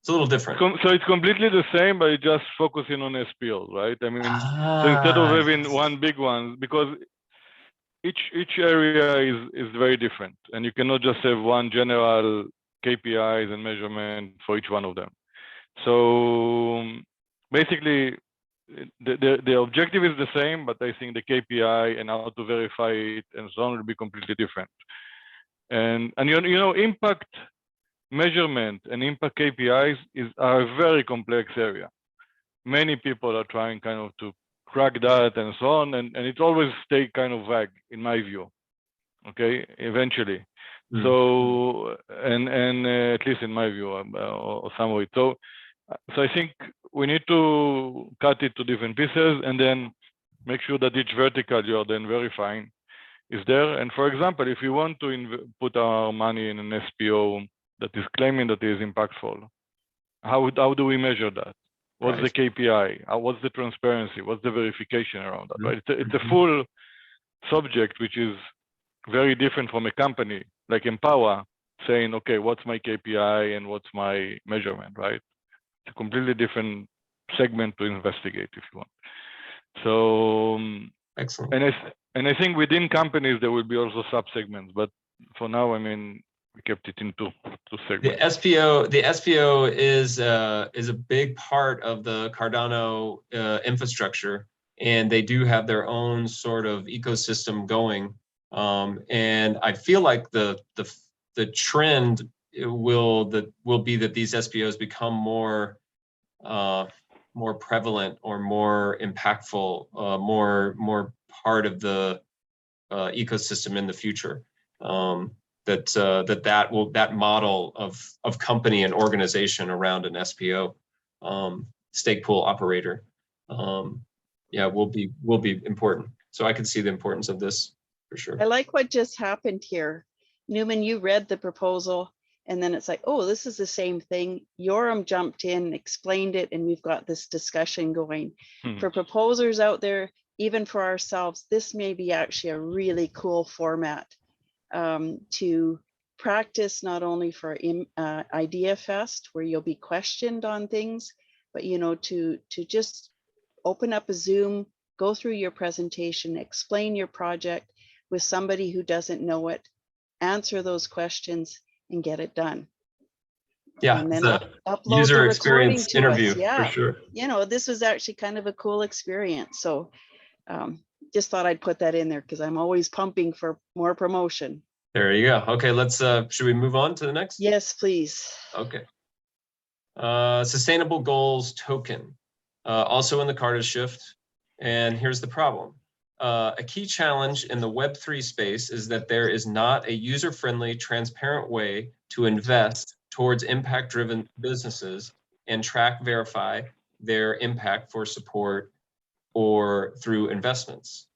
S2: It's a little different.
S3: So it's completely the same, but it's just focusing on SPOs, right? I mean, so instead of having one big one, because each area is very different, and you cannot just have one general KPIs and measurement for each one of them. So basically, the objective is the same, but I think the KPI and how to verify it and so on will be completely different. And you know, impact measurement and impact KPIs are a very complex area. Many people are trying kind of to crack that and so on, and it always stay kind of vague in my view. Okay, eventually. So and at least in my view, or some way. So I think we need to cut it to different pieces and then make sure that each vertical you are then verifying is there. And for example, if we want to put our money in an SPO that is claiming that it is impactful, how do we measure that? What's the KPI? What's the transparency? What's the verification around that? Right? It's a full subject, which is very different from a company like Empower saying, okay, what's my KPI and what's my measurement, right? It's a completely different segment to investigate if you want. So
S2: excellent.
S3: And I think within companies there will be also sub-segments, but for now, I mean, we kept it in two segments.
S2: The SPO is a big part of the Cardano infrastructure, and they do have their own sort of ecosystem going. And I feel like the trend will be that these SPOs become more prevalent or more impactful, more part of the ecosystem in the future. That model of company and organization around an SPO, stake pool operator, will be important. So I can see the importance of this for sure.
S1: I like what just happened here. Newman, you read the proposal and then it's like, oh, this is the same thing. Yoram jumped in, explained it, and we've got this discussion going. For proposers out there, even for ourselves, this may be actually a really cool format to practice, not only for IdeaFest, where you'll be questioned on things, but to just open up a Zoom, go through your presentation, explain your project with somebody who doesn't know it, answer those questions, and get it done.
S2: Yeah,
S1: and then upload
S2: user
S1: the
S2: experience
S1: recording to
S2: interview
S1: us. Yeah,
S2: for sure.
S1: This was actually kind of a cool experience. So just thought I'd put that in there because I'm always pumping for more promotion.
S2: There you go. Okay, let's should we move on to the next?
S1: Yes, please.
S2: Okay. Sustainable goals token, also in the Carta Shift. And here's the problem. A key challenge in the Web3 space is that there is not a user-friendly, transparent way to invest towards impact-driven businesses and track, verify their impact for support or through investments.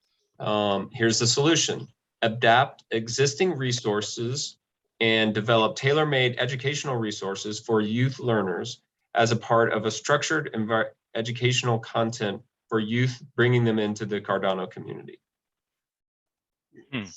S2: Here's the solution. Adapt existing resources and develop tailor-made educational resources for youth learners as a part of a structured educational content for youth, bringing them into the Cardano community.
S3: No,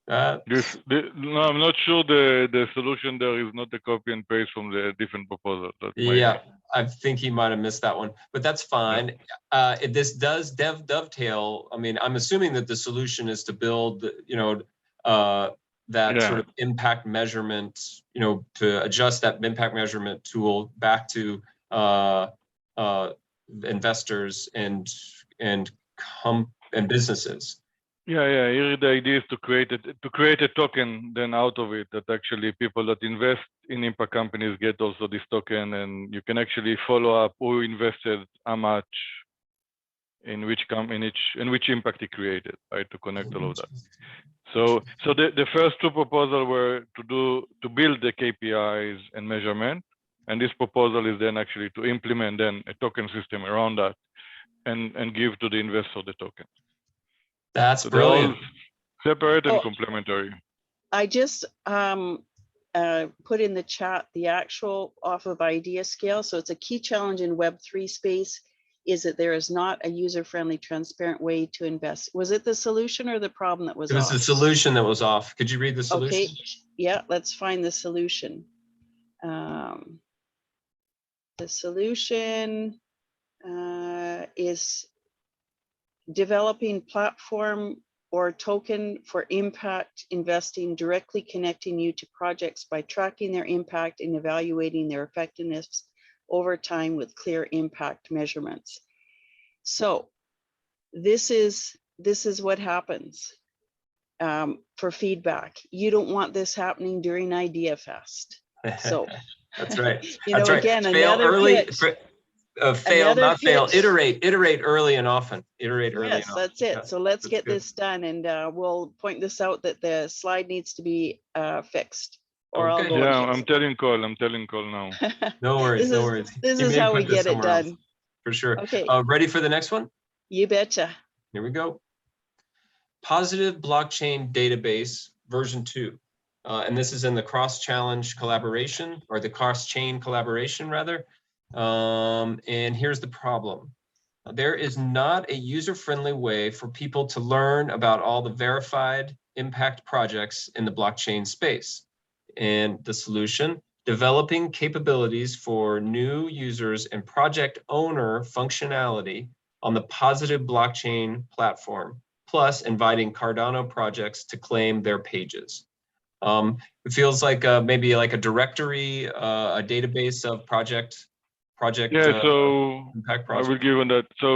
S3: I'm not sure the solution there is not a copy and paste from the different proposal.
S2: Yeah, I think he might have missed that one, but that's fine. This does dovetail. I mean, I'm assuming that the solution is to build, that sort of impact measurement, to adjust that impact measurement tool back to investors and businesses.
S3: Yeah. Here the idea is to create a token then out of it that actually people that invest in impact companies get also this token, and you can actually follow up who invested how much in which impact it created, right? To connect all of that. So the first two proposals were to build the KPIs and measurement, And this proposal is then actually to implement then a token system around that and give to the investor the token.
S2: That's
S3: So they're all
S2: brilliant.
S3: separate and
S1: Oh.
S3: complementary.
S1: I just put in the chat the actual off of idea scale. So it's a key challenge in Web3 space is that there is not a user-friendly, transparent way to invest. Was it the solution or the problem that was
S2: It was
S1: off?
S2: the solution that was off. Could you read the solution?
S1: Okay, yeah, let's find the solution. The solution is developing platform or token for impact investing, directly connecting you to projects by tracking their impact and evaluating their effectiveness over time with clear impact measurements. So this is what happens for feedback. You don't want this happening during IdeaFest. So
S2: That's right.
S1: you
S2: That's
S1: know,
S2: right.
S1: again,
S2: Fail
S1: another
S2: early.
S1: pitch.
S2: Fail,
S1: Another
S2: not fail.
S1: pitch.
S2: Iterate early and often. Iterate early and
S1: Yes,
S2: often.
S1: that's it.
S2: Yeah,
S1: So let's
S2: that's
S1: get
S2: good.
S1: this done, and we'll point this out that the slide needs to be fixed, or I'll
S2: Okay.
S1: go
S3: Yeah,
S1: and
S3: I'm telling Cole now.
S1: fix it.
S2: No worries. No worries.
S1: This
S2: He
S1: is
S2: may
S1: how we
S2: put this
S1: get it
S2: somewhere else,
S1: done.
S2: for sure.
S1: Okay,
S2: Ready for the next one?
S1: you betcha.
S2: Here we go. Positive Blockchain Database version 2. And this is in the cross-challenge collaboration, or the cross-chain collaboration rather. And here's the problem. There is not a user-friendly way for people to learn about all the verified impact projects in the blockchain space. And the solution, developing capabilities for new users and project owner functionality on the Positive Blockchain platform, plus inviting Cardano projects to claim their pages. It feels like maybe like a directory, a database of project
S3: Yeah, so
S2: impact
S3: I will
S2: projects.
S3: give on that. So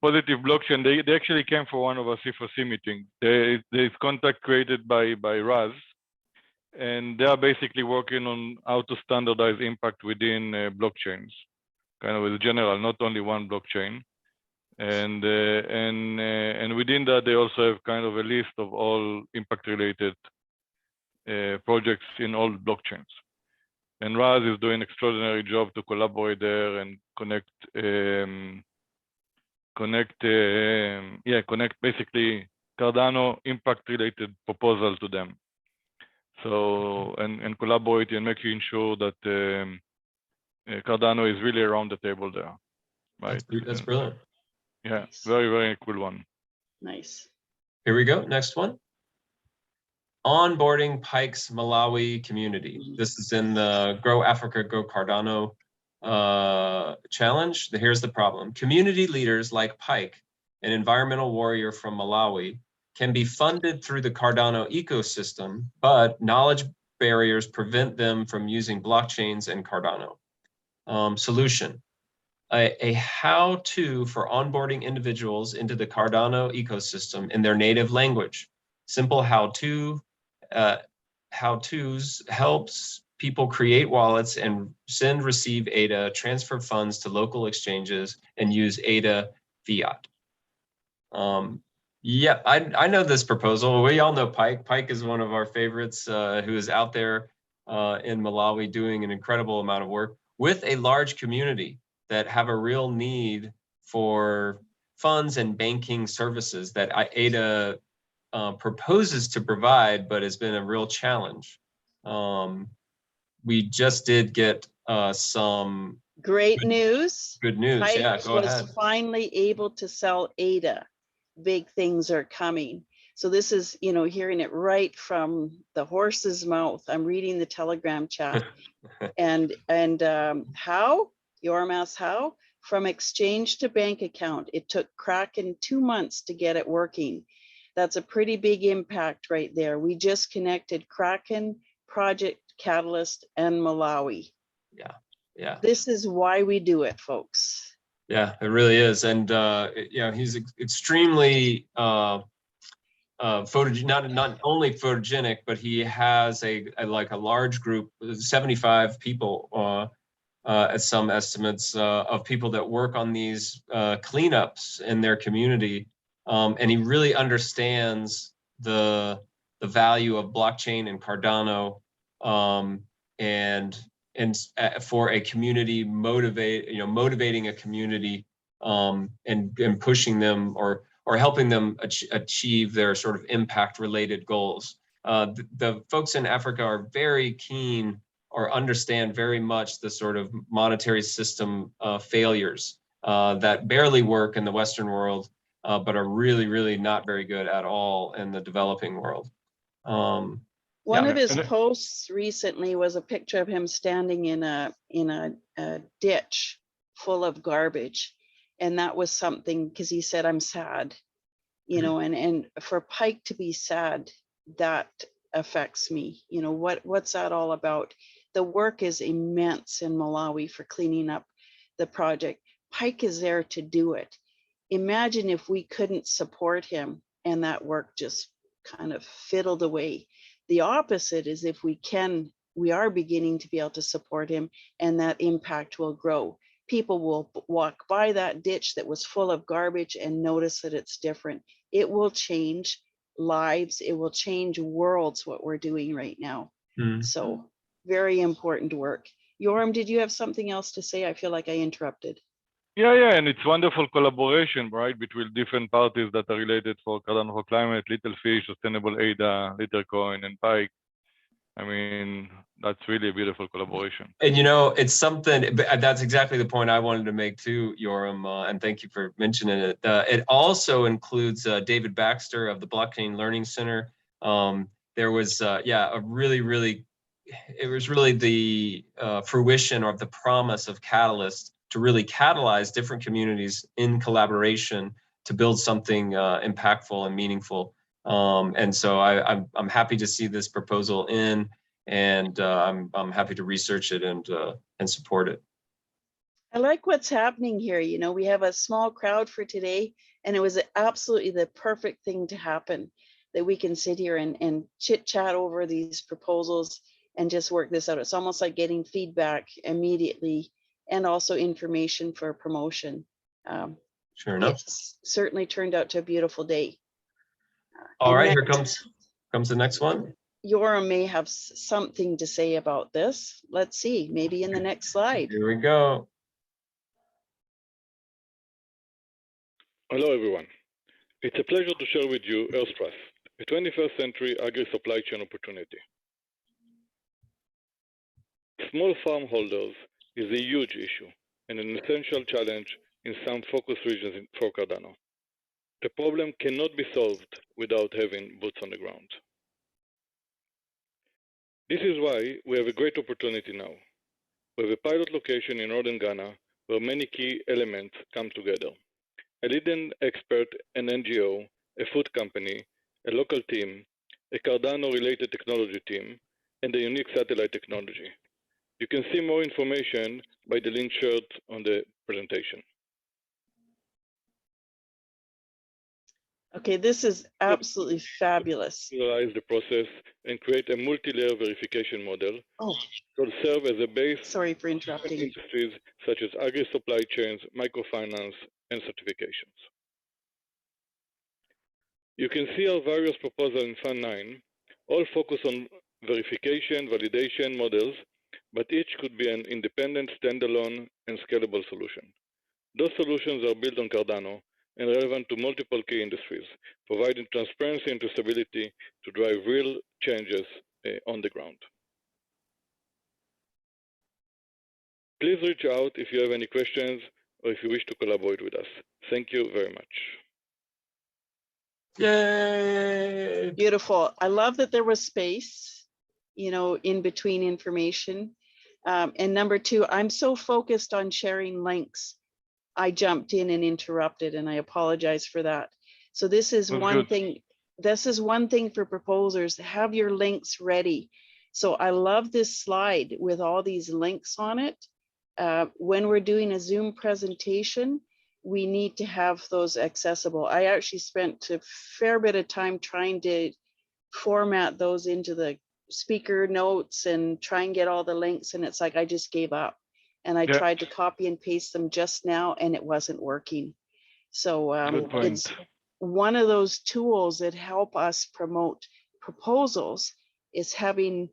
S3: Positive Blockchain, they actually came for one of our C4C meetings. There's contact created by Raz, and they are basically working on how to standardize impact within blockchains, kind of as general, not only one blockchain. And within that, they also have kind of a list of all impact-related projects in all blockchains. And Raz is doing an extraordinary job to collaborate there and connect basically Cardano impact-related proposal to them. So and collaborating and making sure that Cardano is really around the table there, right?
S2: That's brilliant.
S3: Yeah,
S1: Nice.
S3: very, very cool one.
S1: Nice.
S2: Here we go. Next one. Onboarding Pike's Malawi community. This is in the Grow Africa, Go Cardano challenge. Here's the problem. Community leaders like Pike, an environmental warrior from Malawi, can be funded through the Cardano ecosystem, but knowledge barriers prevent them from using blockchains and Cardano. Solution. A how-to for onboarding individuals into the Cardano ecosystem in their native language. Simple how-tos helps people create wallets and send, receive ADA, transfer funds to local exchanges, and use ADA fiat. Yeah, I know this proposal. We all know Pike. Pike is one of our favorites who is out there in Malawi doing an incredible amount of work with a large community that have a real need for funds and banking services that ADA proposes to provide, but has been a real challenge. We just did get some
S1: Great news.
S2: good news.
S1: Pike
S2: Yeah, go
S1: was
S2: ahead.
S1: finally able to sell ADA. Big things are coming. So this is, you know, hearing it right from the horse's mouth. I'm reading the Telegram chat. and how? Yorm asks how? From exchange to bank account. It took Kraken 2 months to get it working. That's a pretty big impact right there. We just connected Kraken, Project Catalyst, and Malawi.
S2: Yeah.
S1: This is why we do it, folks.
S2: Yeah, it really is. And yeah, he's extremely not only photogenic, but he has a large group, 75 people at some estimates of people that work on these cleanups in their community. And he really understands the value of blockchain and Cardano, and and for a community motivating a community and pushing them or helping them achieve their sort of impact related goals. The folks in Africa are very keen or understand very much the sort of monetary system failures that barely work in the Western world, but are really, really not very good at all in the developing world.
S1: One of his posts recently was a picture of him standing in a ditch full of garbage. And that was something, because he said, I'm sad, you know, and for Pike to be sad, that affects me. You know, what's that all about? The work is immense in Malawi for cleaning up the project. Pike is there to do it. Imagine if we couldn't support him and that work just kind of fiddled away. The opposite is if we are beginning to be able to support him, and that impact will grow. People will walk by that ditch that was full of garbage and notice that it's different. It will change lives. It will change worlds, what we're doing right now. So very important work. Yoram, did you have something else to say? I feel like I interrupted.
S3: Yeah, and it's wonderful collaboration, right, between different parties that are related for Cardano for Climate, Little Fish, Sustainable Ada, Littercoin, and Pike. I mean, that's really a beautiful collaboration.
S2: And you know, it's something, that's exactly the point I wanted to make too, Yoram, and thank you for mentioning it. It also includes David Baxter of the Blockchain Learning Center. There was, a really, it was really the fruition or the promise of Catalyst to really catalyze different communities in collaboration to build something impactful and meaningful. And so I'm happy to see this proposal in, and I'm happy to research it and support it.
S1: I like what's happening here. You know, we have a small crowd for today, and it was absolutely the perfect thing to happen, that we can sit here and chit chat over these proposals and just work this out. It's almost like getting feedback immediately and also information for promotion.
S2: Sure enough.
S1: It's certainly turned out to a beautiful day.
S2: All right, here comes the next one.
S1: Yoram may have something to say about this. Let's see, maybe in the next slide.
S2: Here we go.
S3: Hello, everyone. It's a pleasure to share with you Earthtrust, a 21st century agri-supply chain opportunity. Small farm holders is a huge issue and an essential challenge in some focus regions for Cardano. The problem cannot be solved without having boots on the ground. This is why we have a great opportunity now. We have a pilot location in northern Ghana where many key elements come together. A leading expert, an NGO, a food company, a local team, a Cardano-related technology team, and a unique satellite technology. You can see more information by the link shared on the presentation.
S1: Okay, this is absolutely fabulous.
S3: Realize the process and create a multi-layer verification model that will serve as a base.
S1: Sorry for interrupting.
S3: Industries such as agri-supply chains, microfinance, and certifications. You can see our various proposals in Fund 9, all focus on verification, validation models, but each could be an independent, standalone, and scalable solution. Those solutions are built on Cardano and relevant to multiple key industries, providing transparency and traceability to drive real changes on the ground. Please reach out if you have any questions or if you wish to collaborate with us. Thank you very much.
S2: Yay!
S1: Beautiful. I love that there was space, you know, in between information. And number two, I'm so focused on sharing links. I jumped in and interrupted, and I apologize for that. So this is one thing. This is one thing for proposers. Have your links ready. So I love this slide with all these links on it. When we're doing a Zoom presentation, we need to have those accessible. I actually spent a fair bit of time trying to format those into the speaker notes and try and get all the links, and it's like I just gave up. And I tried to copy and paste them just now, and it wasn't working. So it's one of those tools that help us promote proposals is having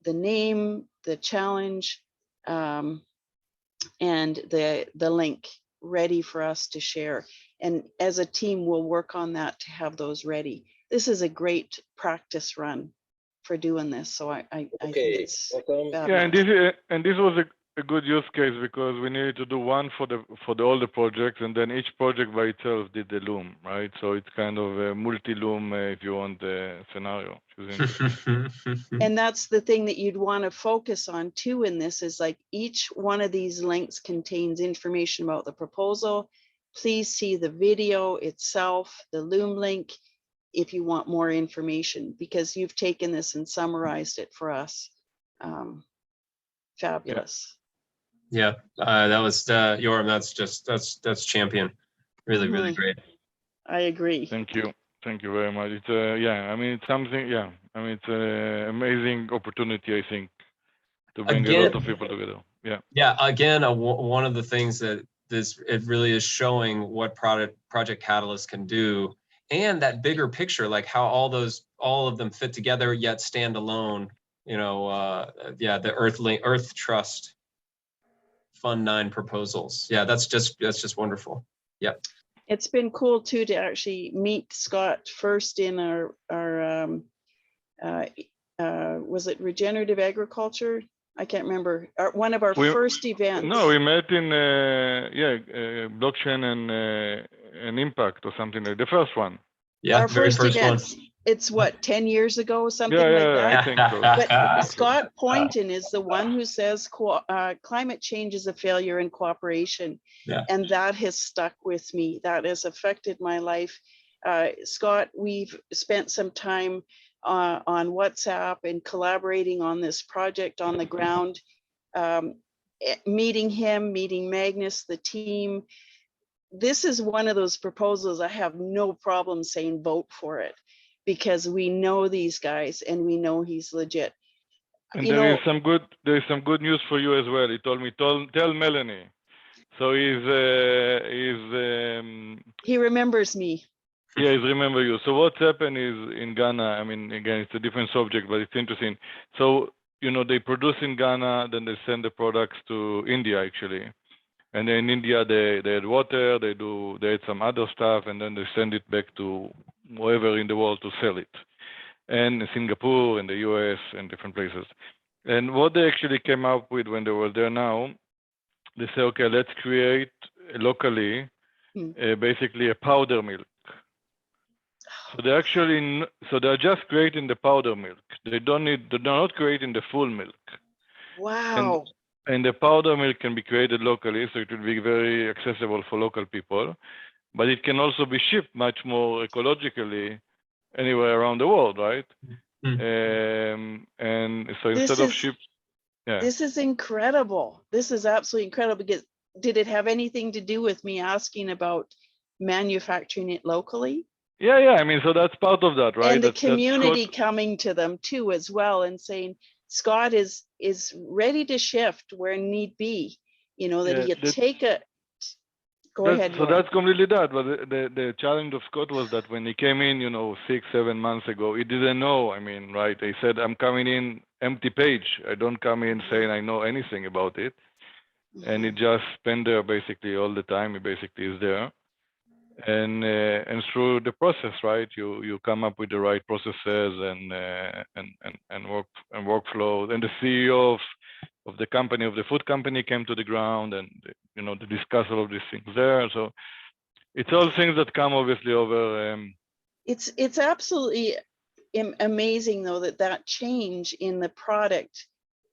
S1: the name, the challenge, and the link ready for us to share. And as a team, we'll work on that to have those ready. This is a great practice run for doing this. So I think it's
S3: Yeah, and this was a good use case because we needed to do one for all the projects, and then each project by itself did the loom, right? So it's kind of a multi-loom, if you want, scenario.
S1: And that's the thing that you'd want to focus on too in this is like each one of these links contains information about the proposal. Please see the video itself, the loom link, if you want more information, because you've taken this and summarized it for us. Fabulous.
S2: Yeah, that was Yoram. That's champion. Really great.
S1: I agree.
S3: Thank you very much. It's yeah, I mean it's something. Yeah, I mean it's an amazing opportunity, I think, to bring a lot of people together. Yeah.
S2: Yeah. Again, one of the things that it really is showing what Project Catalyst can do, and that bigger picture, like how all of them fit together yet stand alone. You know, yeah, the Earth Trust Fund 9 proposals. Yeah, that's just wonderful. Yeah.
S1: It's been cool too to actually meet Scott first in our was it regenerative agriculture? I can't remember. One of our first events.
S3: No, we met in blockchain and impact or something like the first one.
S2: Yeah,
S1: our first event. It's what, 10 years ago, something like that?
S3: I think so.
S1: But Scott Poynton is the one who says climate change is a failure in cooperation.
S2: Yeah.
S1: And that has stuck with me. That has affected my life. Scott, we've spent some time on WhatsApp and collaborating on this project on the ground, meeting him, meeting Magnus, the team. This is one of those proposals I have no problem saying vote for it, because we know these guys and we know he's legit.
S3: And there is some good news for you as well. He told me, tell Melanie. So
S1: he remembers me.
S3: Yeah, he's remember you. So what's happened is in Ghana, I mean, again, it's a different subject, but it's interesting. So, you know, they produce in Ghana, then they send the products to India actually. And then in India, they add water, they add some other stuff, and then they send it back to wherever in the world to sell it. And Singapore and the US and different places. And what they actually came up with when they were there now, they say, okay, let's create locally, basically a powder milk. So they're just creating the powder milk. They're not creating the full milk.
S1: Wow.
S3: And the powder milk can be created locally, so it will be very accessible for local people. But it can also be shipped much more ecologically anywhere around the world, right? And so instead of ship,
S1: This is incredible. This is absolutely incredible. Because did it have anything to do with me asking about manufacturing it locally?
S3: Yeah. I mean, so that's part of that, right?
S1: And the community coming to them too, as well, and saying Scott is ready to shift where need be. You know, that he could take a. Go ahead.
S3: So that's completely that. But the challenge of Scott was that when he came in, 6-7 months ago, he didn't know. I mean, right? He said, "I'm coming in empty page. I don't come in saying I know anything about it." And he just spent there basically all the time. He basically is there. And through the process, right, you come up with the right processes and workflows. And the CEO of the company, of the food company, came to the ground, and to discuss all of these things there. So it's all things that come obviously over.
S1: It's absolutely amazing though that change in the product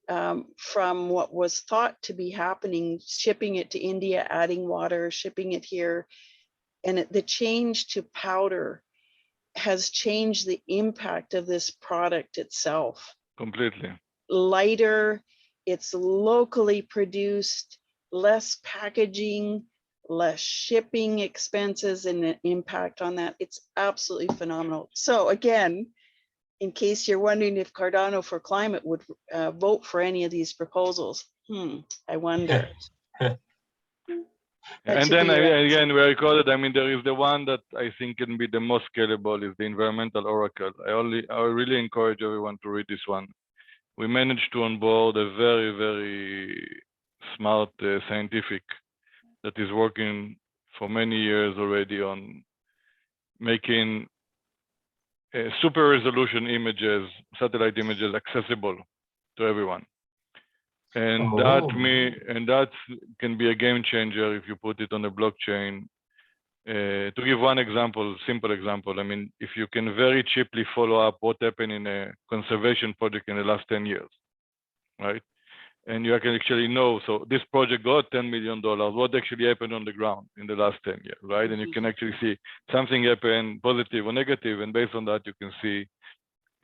S1: from what was thought to be happening, shipping it to India, adding water, shipping it here. And the change to powder has changed the impact of this product itself.
S3: Completely.
S1: Lighter, it's locally produced, less packaging, less shipping expenses, and the impact on that. It's absolutely phenomenal. So again, in case you're wondering if Cardano for Climate would vote for any of these proposals, I wonder.
S3: And then again, we recorded. I mean, there is the one that I think can be the most scalable is the Environmental Oracle. I really encourage everyone to read this one. We managed to onboard a very, very smart scientific that is working for many years already on making super resolution images, satellite images accessible to everyone. And that can be a game changer if you put it on a blockchain. To give one example, simple example, I mean, if you can very cheaply follow up what happened in a conservation project in the last 10 years, right? And you can actually know, so this project got $10 million, what actually happened on the ground in the last 10 years, right? And you can actually see something happen, positive or negative, and based on that, you can see,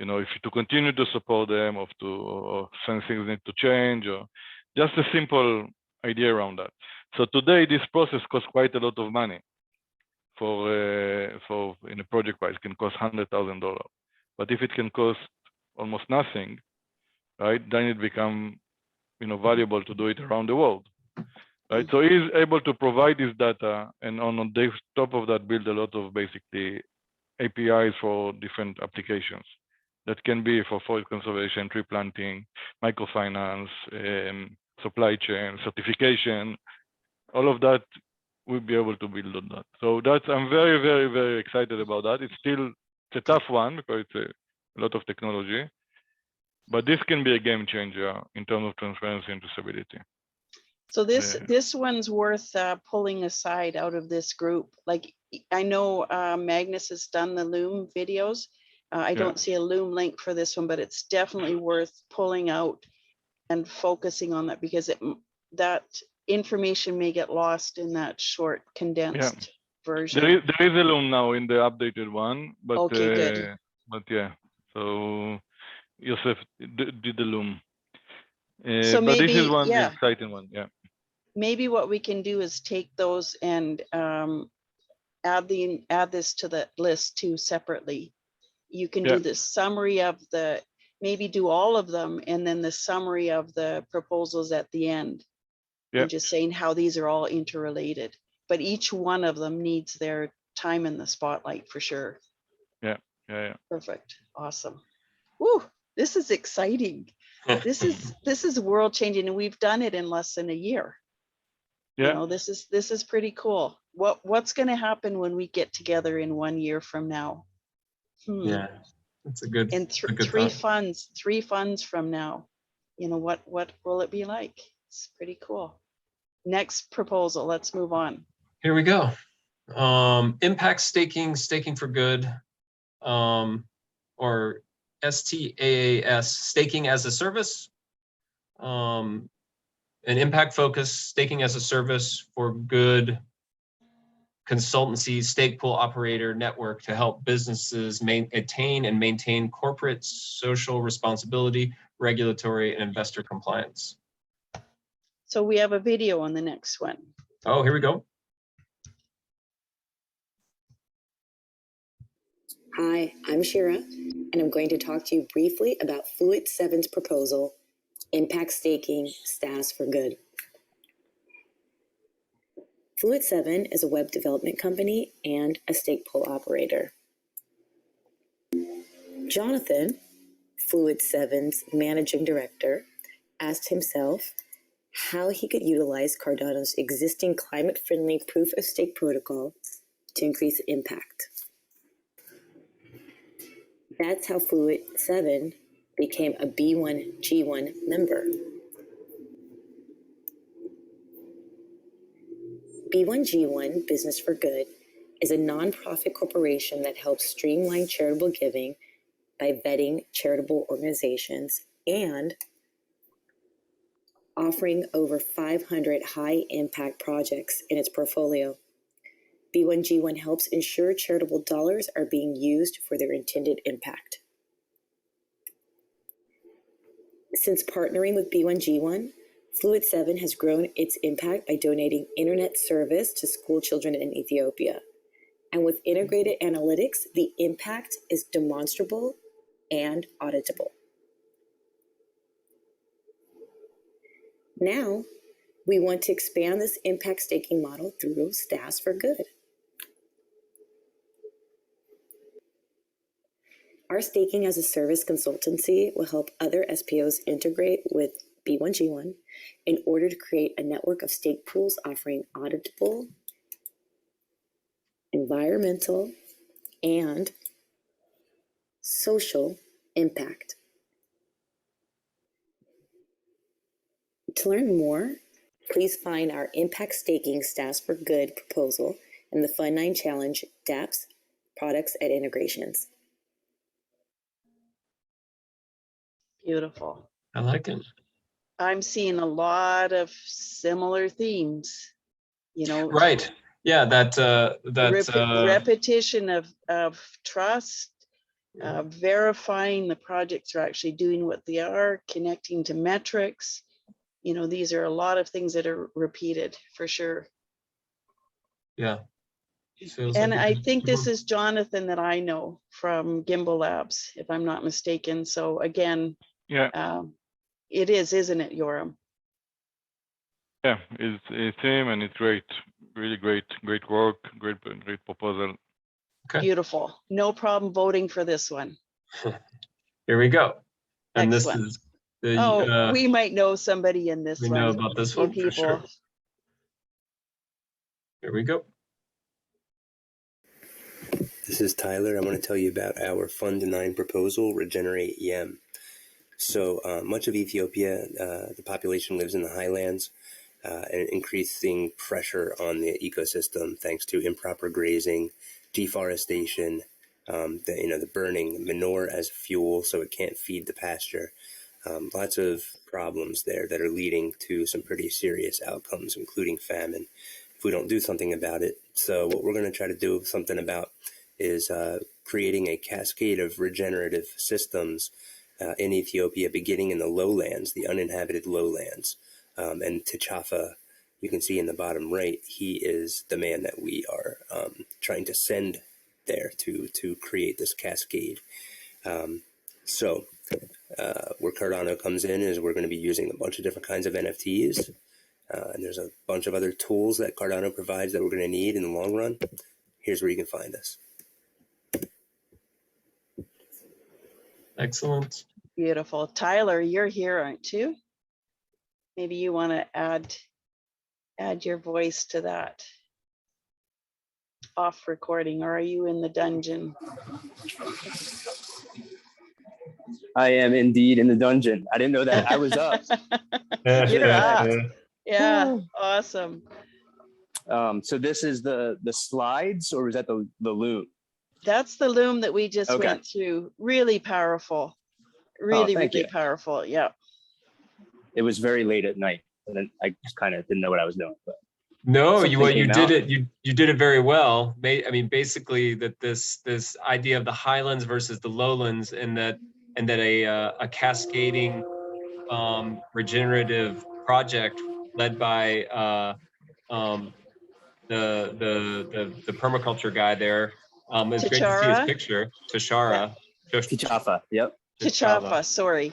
S3: you know, if to continue to support them, or some things need to change, or just a simple idea around that. So today, this process costs quite a lot of money. For in a project price, it can cost $100,000. But if it can cost almost nothing, right, then it become, you know, valuable to do it around the world, right? So he's able to provide this data, and on the top of that, build a lot of basically APIs for different applications that can be for forest conservation, tree planting, microfinance, supply chain, certification, all of that. We'll be able to build on that. So that's, I'm very, very, very excited about that. It's a tough one because it's a lot of technology, but this can be a game changer in terms of transparency and traceability.
S1: So this one's worth pulling aside out of this group. Like, I know Magnus has done the Loom videos. I don't see a Loom link for this one, but it's definitely worth pulling out and focusing on that, because that information may get lost in that short condensed version.
S3: There is a Loom now in the updated one, but
S1: okay, good.
S3: But yeah, so Yosef did the Loom.
S1: So
S3: but
S1: maybe,
S3: this is one the exciting one. Yeah.
S1: Maybe what we can do is take those and add this to the list too separately. You can do the summary of maybe do all of them, and then the summary of the proposals at the end. And just saying how these are all interrelated, but each one of them needs their time in the spotlight for sure. Yeah. Perfect. Awesome. Woo, this is exciting. This is world changing, and we've done it in less than a year. You know, this is pretty cool. What's going to happen when we get together in 1 year from now?
S2: Yeah, that's a good.
S1: And three funds from now. You know, what will it be like? It's pretty cool. Next proposal, let's move on.
S2: Here we go. Impact staking for good, or STAAS, staking as a service. An impact focus staking as a service for good consultancy stake pool operator network to help businesses attain and maintain corporate social responsibility, regulatory and investor compliance.
S1: So we have a video on the next one.
S2: Oh, here we go.
S9: Hi, I'm Shira, and I'm going to talk to you briefly about Fluid7's proposal, Impact Staking STAAS for Good. Fluid7 is a web development company and a stake pool operator. Jonathan, Fluid7's managing director, asked himself how he could utilize Cardano's existing climate-friendly proof-of-stake protocol to increase impact. That's how Fluid7 became a B1G1 member. B1G1 Business for Good is a nonprofit corporation that helps streamline charitable giving by vetting charitable organizations and offering over 500 high-impact projects in its portfolio. B1G1 helps ensure charitable dollars are being used for their intended impact. Since partnering with B1G1, Fluid7 has grown its impact by donating internet service to school children in Ethiopia. And with integrated analytics, the impact is demonstrable and auditable. Now, we want to expand this impact staking model through STAAS for Good. Our staking as a service consultancy will help other SPOs integrate with B1G1 in order to create a network of stake pools offering auditable, environmental, and social impact. To learn more, please find our Impact Staking Stats for Good proposal in the Fund 9 Challenge dApps, Products, and Integrations.
S1: Beautiful.
S2: I like it.
S1: I'm seeing a lot of similar themes, you know.
S2: Right. Yeah,
S1: Repetition of trust, verifying the projects are actually doing what they are, connecting to metrics. You know, these are a lot of things that are repeated for sure.
S2: yeah.
S1: And I think this is Jonathan that I know from Gimbal Labs, if I'm not mistaken. So again,
S3: Yeah.
S1: It is, isn't it, Yoram?
S3: Yeah, it's him, and it's great, really great work, great proposal.
S2: Okay.
S1: Beautiful. No problem voting for this one.
S2: Here we go. And
S1: Excellent.
S2: this is the
S1: we might know somebody in this
S2: we
S1: one.
S2: know about this
S1: Few
S2: one for sure.
S1: people.
S2: Here we go.
S10: This is Tyler. I want to tell you about our Fund 9 proposal, Regenerate EM. So much of Ethiopia, the population lives in the highlands, and increasing pressure on the ecosystem thanks to improper grazing, deforestation, the burning manure as fuel so it can't feed the pasture. Lots of problems there that are leading to some pretty serious outcomes, including famine, if we don't do something about it. So what we're going to try to do something about is creating a cascade of regenerative systems in Ethiopia, beginning in the lowlands, the uninhabited lowlands. And T'Challa, you can see in the bottom right, he is the man that we are trying to send there to create this cascade. So where Cardano comes in is we're going to be using a bunch of different kinds of NFTs. And there's a bunch of other tools that Cardano provides that we're going to need in the long run. Here's where you can find us.
S2: Excellent.
S1: Beautiful. Tyler, you're here, aren't you? Maybe you want to add your voice to that. Off recording, or are you in the dungeon?
S11: I am indeed in the dungeon. I didn't know that I was up.
S1: You're up. Yeah, awesome.
S11: So this is the slides, or was that the loom?
S1: That's the loom that we just
S11: Okay.
S1: went through. Really powerful. Really,
S11: thank
S1: really
S11: you.
S1: powerful. Yeah.
S11: It was very late at night, and then I just kind of didn't know what I was doing. But
S2: No, you
S11: something came
S2: did
S11: out.
S2: it. You did it very well. I mean, basically that this idea of the highlands versus the lowlands, and that a cascading regenerative project led by the permaculture guy there. It's great to see his
S1: T'Challa?
S2: picture. T'Challa.
S11: T'Challa, yep.
S1: T'Challa, sorry.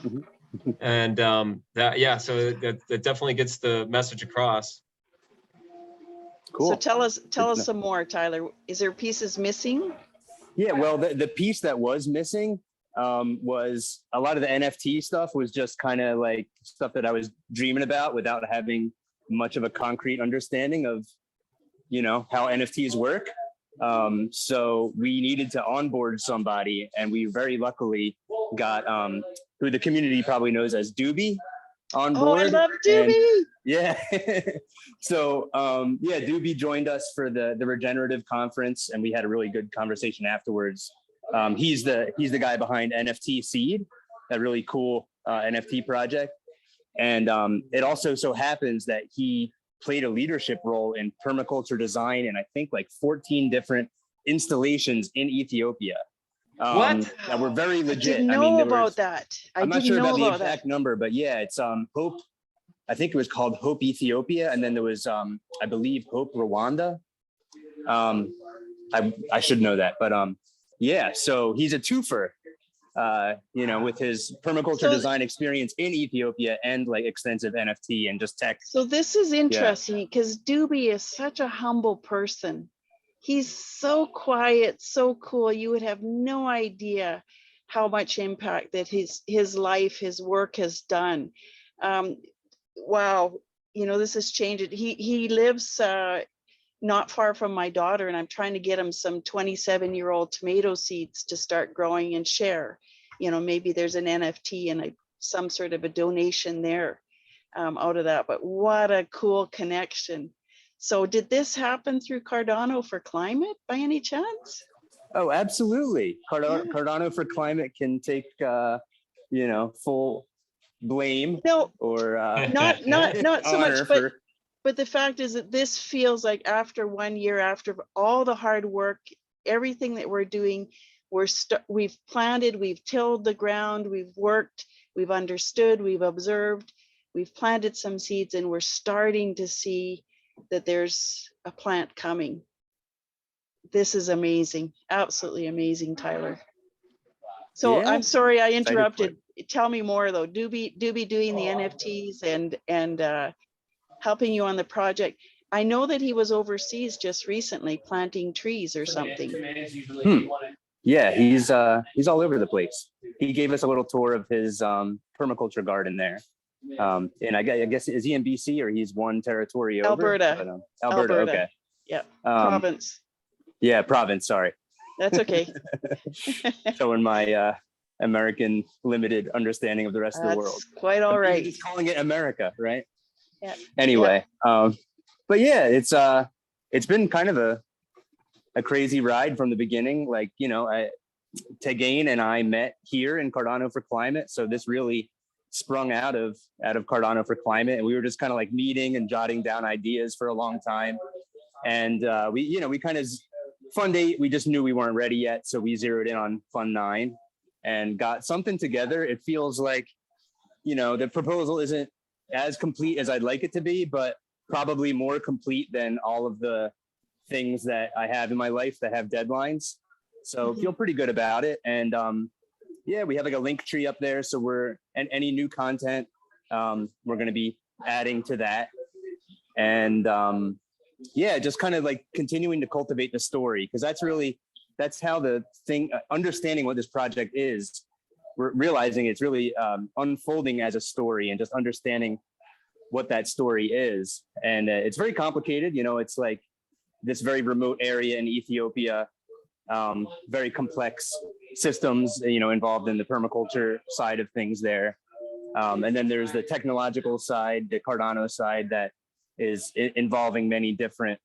S2: And so that definitely gets the message across.
S11: Cool.
S1: So tell us some more, Tyler. Is there pieces missing?
S11: Yeah, well, the piece that was missing was a lot of the NFT stuff was just kind of like stuff that I was dreaming about without having much of a concrete understanding of, how NFTs work. So we needed to onboard somebody, and we very luckily got who the community probably knows as Doobie on board.
S1: Oh, I love Doobie.
S11: Yeah. So Doobie joined us for the regenerative conference, and we had a really good conversation afterwards. He's the guy behind NFT Seed, that really cool NFT project. And it also so happens that he played a leadership role in permaculture design and I think like 14 different installations in Ethiopia.
S2: What?
S11: That were very legit.
S1: I didn't know about that.
S11: I'm not sure about the exact number, but yeah, it's Hope. I think it was called Hope Ethiopia, and then there was I believe Hope Rwanda. I should know that, but yeah. So he's a twofer, with his permaculture design experience in Ethiopia and like extensive NFT and just tech.
S1: So this is interesting because Doobie is such a humble person. He's so quiet, so cool. You would have no idea how much impact that his life, his work has done. Wow, you know, this has changed. He lives not far from my daughter, and I'm trying to get him some 27-year-old tomato seeds to start growing and share. You know, maybe there's an NFT and some sort of a donation there out of that. But what a cool connection. So did this happen through Cardano for Climate by any chance?
S11: Oh, absolutely. Cardano for Climate can take, you know, full blame.
S1: No,
S11: or
S1: not so much, but the fact is that this feels like after 1 year, after all the hard work, everything that we're doing, we've planted, we've tilled the ground, we've worked, we've understood, we've observed, we've planted some seeds, and we're starting to see that there's a plant coming. This is amazing, absolutely amazing, Tyler. So
S11: Yeah,
S1: I'm sorry I interrupted. Tell me more though. Do be doing the NFTs and helping you on the project. I know that he was overseas just recently planting trees or something.
S11: Yeah, he's all over the place. He gave us a little tour of his permaculture garden there. And I guess, is he in BC or he's one territory over?
S1: Alberta.
S11: But, Alberta, okay.
S1: Yeah, province.
S11: Yeah, province, sorry.
S1: That's okay.
S11: Showing my American limited understanding of the rest of the world.
S1: Quite all right.
S11: Just calling it America, right?
S1: Yeah.
S11: Anyway, but yeah, it's been kind of a crazy ride from the beginning. Like, you know, Tegain and I met here in Cardano for Climate, so this really sprung out of Cardano for Climate, and we were just kind of like meeting and jotting down ideas for a long time. And we kind of Fund 8, we just knew we weren't ready yet, so we zeroed in on Fund 9 and got something together. It feels like, you know, the proposal isn't as complete as I'd like it to be, but probably more complete than all of the things that I have in my life that have deadlines. So feel pretty good about it. And yeah, we have like a link tree up there. So and any new content, we're going to be adding to that. And yeah, just kind of like continuing to cultivate the story, because that's how the thing, understanding what this project is, we're realizing it's really unfolding as a story and just understanding what that story is. And it's very complicated. You know, it's like this very remote area in Ethiopia, very complex systems, you know, involved in the permaculture side of things there. And then there's the technological side, the Cardano side, that is involving many different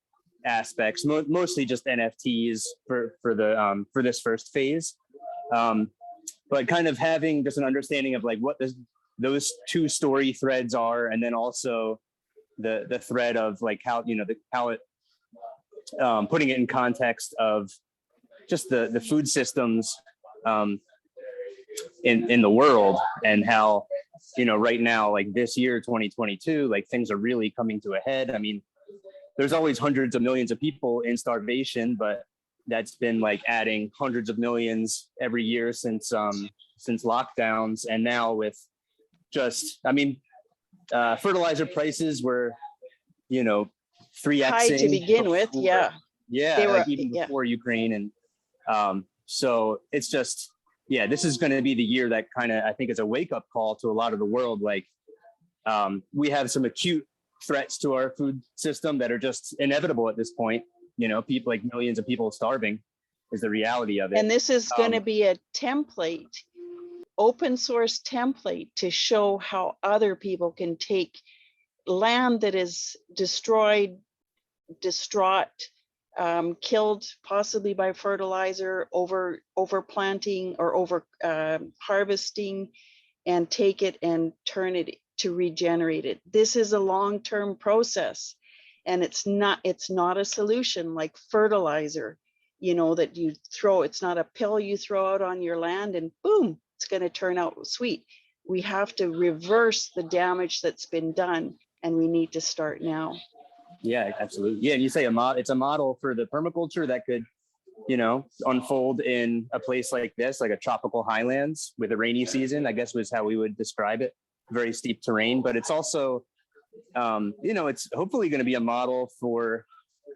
S11: aspects, mostly just NFTs for this first phase. But kind of having just an understanding of like what those two story threads are, and then also the thread of like how, you know, how it putting it in context of just the food systems in the world, and how, you know, right now, like this year, 2022, like things are really coming to a head. I mean, there's always hundreds of millions of people in starvation, but that's been like adding hundreds of millions every year since lockdowns. And now with just, I mean, fertilizer prices were, you know, 3xing
S1: high to begin with. Yeah.
S11: Yeah.
S1: They were,
S11: like even before Ukraine. And so it's just, yeah, this is going to be the year that kind of, I think, is a wake up call to a lot of the world. Like we have some acute threats to our food system that are just inevitable at this point. You know, people, like millions of people starving is the reality of it.
S1: And this is going to be a template, open source template, to show how other people can take land that is destroyed, distraught, killed possibly by fertilizer, over planting or over harvesting, and take it and turn it to regenerate it. This is a long-term process, and it's not a solution like fertilizer, you know, that you throw. It's not a pill you throw out on your land and boom, it's going to turn out sweet. We have to reverse the damage that's been done, and we need to start now.
S11: Yeah, absolutely. Yeah, and you say it's a model for the permaculture that could, you know, unfold in a place like this, like a tropical highlands with a rainy season, I guess was how we would describe it. Very steep terrain, but it's also, you know, it's hopefully going to be a model for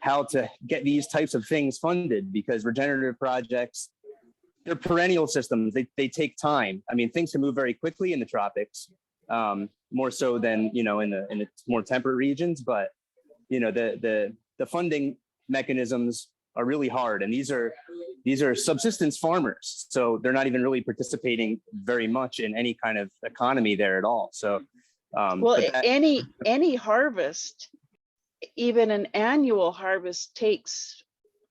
S11: how to get these types of things funded, because regenerative projects, they're perennial systems. They take time. I mean, things can move very quickly in the tropics. more so than, you know, in the more temperate regions. But, you know, the funding mechanisms are really hard, and these are subsistence farmers, so they're not even really participating very much in any kind of economy there at all. So
S1: well, any harvest, even an annual harvest, takes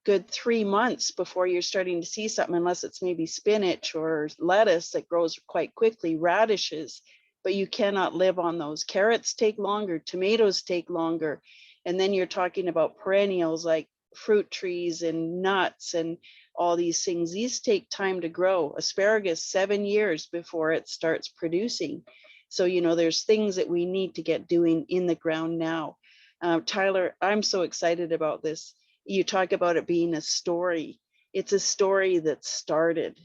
S1: good 3 months before you're starting to see something, unless it's maybe spinach or lettuce that grows quite quickly, radishes, but you cannot live on those. Carrots take longer, tomatoes take longer, and then you're talking about perennials like fruit trees and nuts and all these things. These take time to grow. Asparagus, 7 years before it starts producing. So, you know, there's things that we need to get doing in the ground now. Tyler, I'm so excited about this. You talk about it being a story. It's a story that started,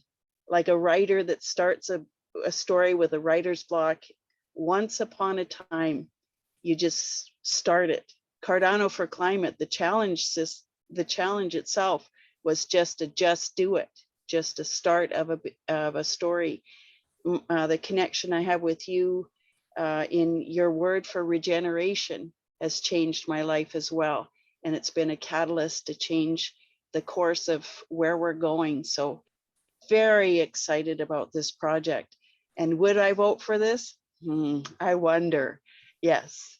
S1: like a writer that starts a story with a writer's block. Once upon a time, you just start it. Cardano for Climate, the challenge itself was just do it, just a start of a story. The connection I have with you in your word for regeneration has changed my life as well. And it's been a catalyst to change the course of where we're going. So very excited about this project. And would I vote for this? I wonder. Yes.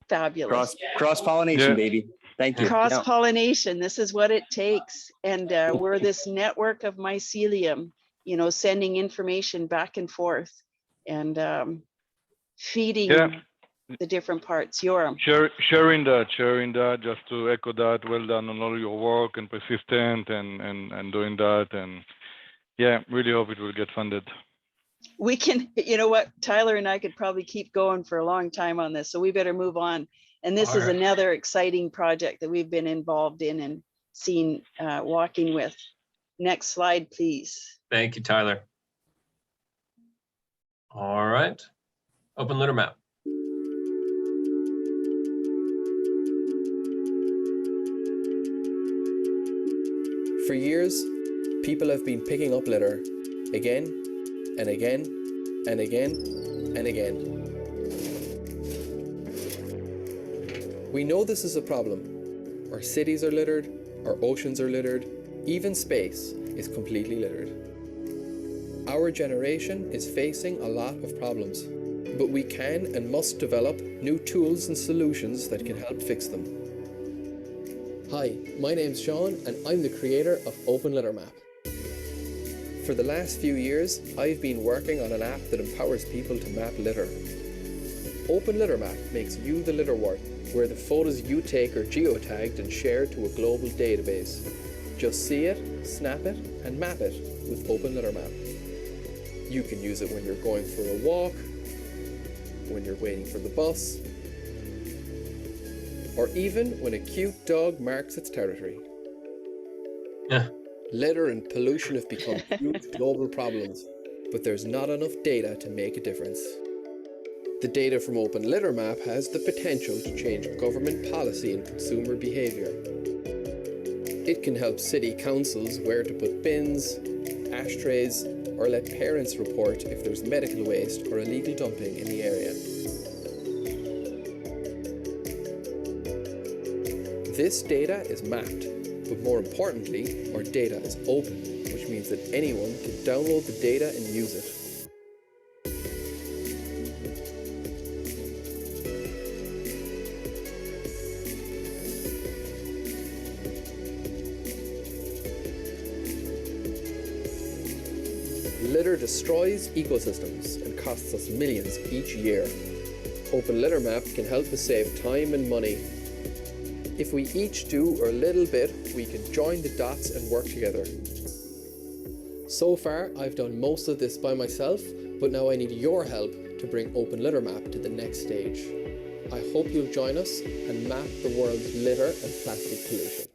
S1: Fabulous.
S11: Cross-pollination, baby. Thank you.
S1: Cross-pollination, this is what it takes. And we're this network of mycelium, you know, sending information back and forth and feeding the different parts. Yoram.
S3: Sharing that, just to echo that, well done on all your work and persistent and doing that. And yeah, really hope it will get funded.
S1: We can, you know what, Tyler and I could probably keep going for a long time on this, so we better move on. And this is another exciting project that we've been involved in and seen walking with. Next slide, please.
S2: Thank you, Tyler. All right, open litter map.
S12: For years, people have been picking up litter again and again and again and again. We know this is a problem. Our cities are littered, our oceans are littered, even space is completely littered. Our generation is facing a lot of problems, but we can and must develop new tools and solutions that can help fix them. Hi, my name's Sean and I'm the creator of Open Litter Map. For the last few years, I've been working on an app that empowers people to map litter. Open Litter Map makes you the litter ward, where the photos you take are geotagged and shared to a global database. Just see it, snap it, and map it with Open Litter Map. You can use it when you're going for a walk, when you're waiting for the bus, or even when a cute dog marks its territory.
S2: Yeah.
S12: Litter and pollution have become huge global problems, but there's not enough data to make a difference. The data from Open Litter Map has the potential to change government policy and consumer behaviour. It can help city councils where to put bins, ashtrays, or let parents report if there's medical waste or illegal dumping in the area. This data is mapped, but more importantly, our data is open, which means that anyone can download the data and use it. Litter destroys ecosystems and costs us millions each year. Open Litter Map can help us save time and money. If we each do our little bit, we can join the dots and work together. So far, I've done most of this by myself, but now I need your help to bring Open Litter Map to the next stage. I hope you'll join us and map the world's litter and plastic pollution.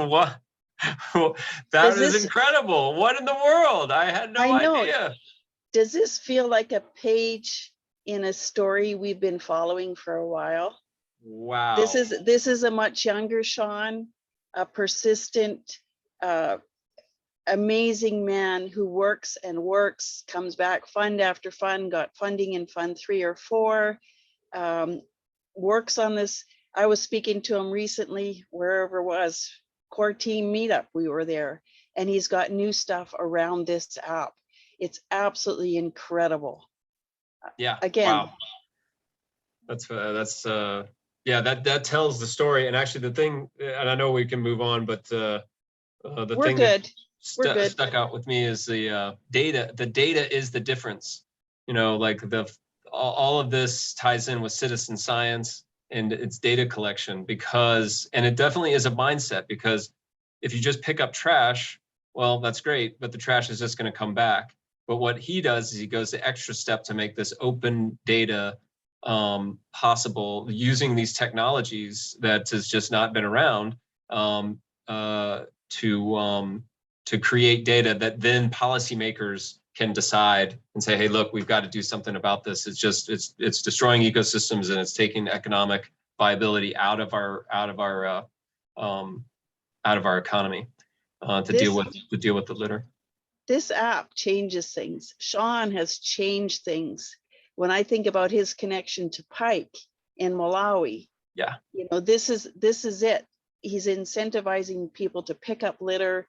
S2: What? That
S1: Does
S2: is
S1: this-
S2: incredible. What in the world? I had no
S1: I know.
S2: idea.
S1: Does this feel like a page in a story we've been following for a while?
S2: Wow.
S1: This is a much younger Sean, a persistent, amazing man who works and works, comes back fund after fund, got funding in fund 3 or 4, works on this. I was speaking to him recently, wherever it was, core team meetup, we were there, and he's got new stuff around this app. It's absolutely incredible.
S2: Yeah.
S1: Again,
S2: Wow. Yeah, that tells the story. And actually the thing, and I know we can move on, but the
S1: we're
S2: thing
S1: good.
S2: that stuck out with me is the data. The data is the difference. You know, like all of this ties in with citizen science and its data collection, because, and it definitely is a mindset, because if you just pick up trash, well, that's great, but the trash is just going to come back. But what he does is he goes the extra step to make this open data possible, using these technologies that has just not been around, to create data that then policymakers can decide and say, hey, look, we've got to do something about this. It's just, it's destroying ecosystems, and it's taking economic viability out of our economy to deal with the litter.
S1: This app changes things. Sean has changed things. When I think about his connection to Pike in Malawi,
S2: yeah,
S1: you know, this is it. He's incentivizing people to pick up litter.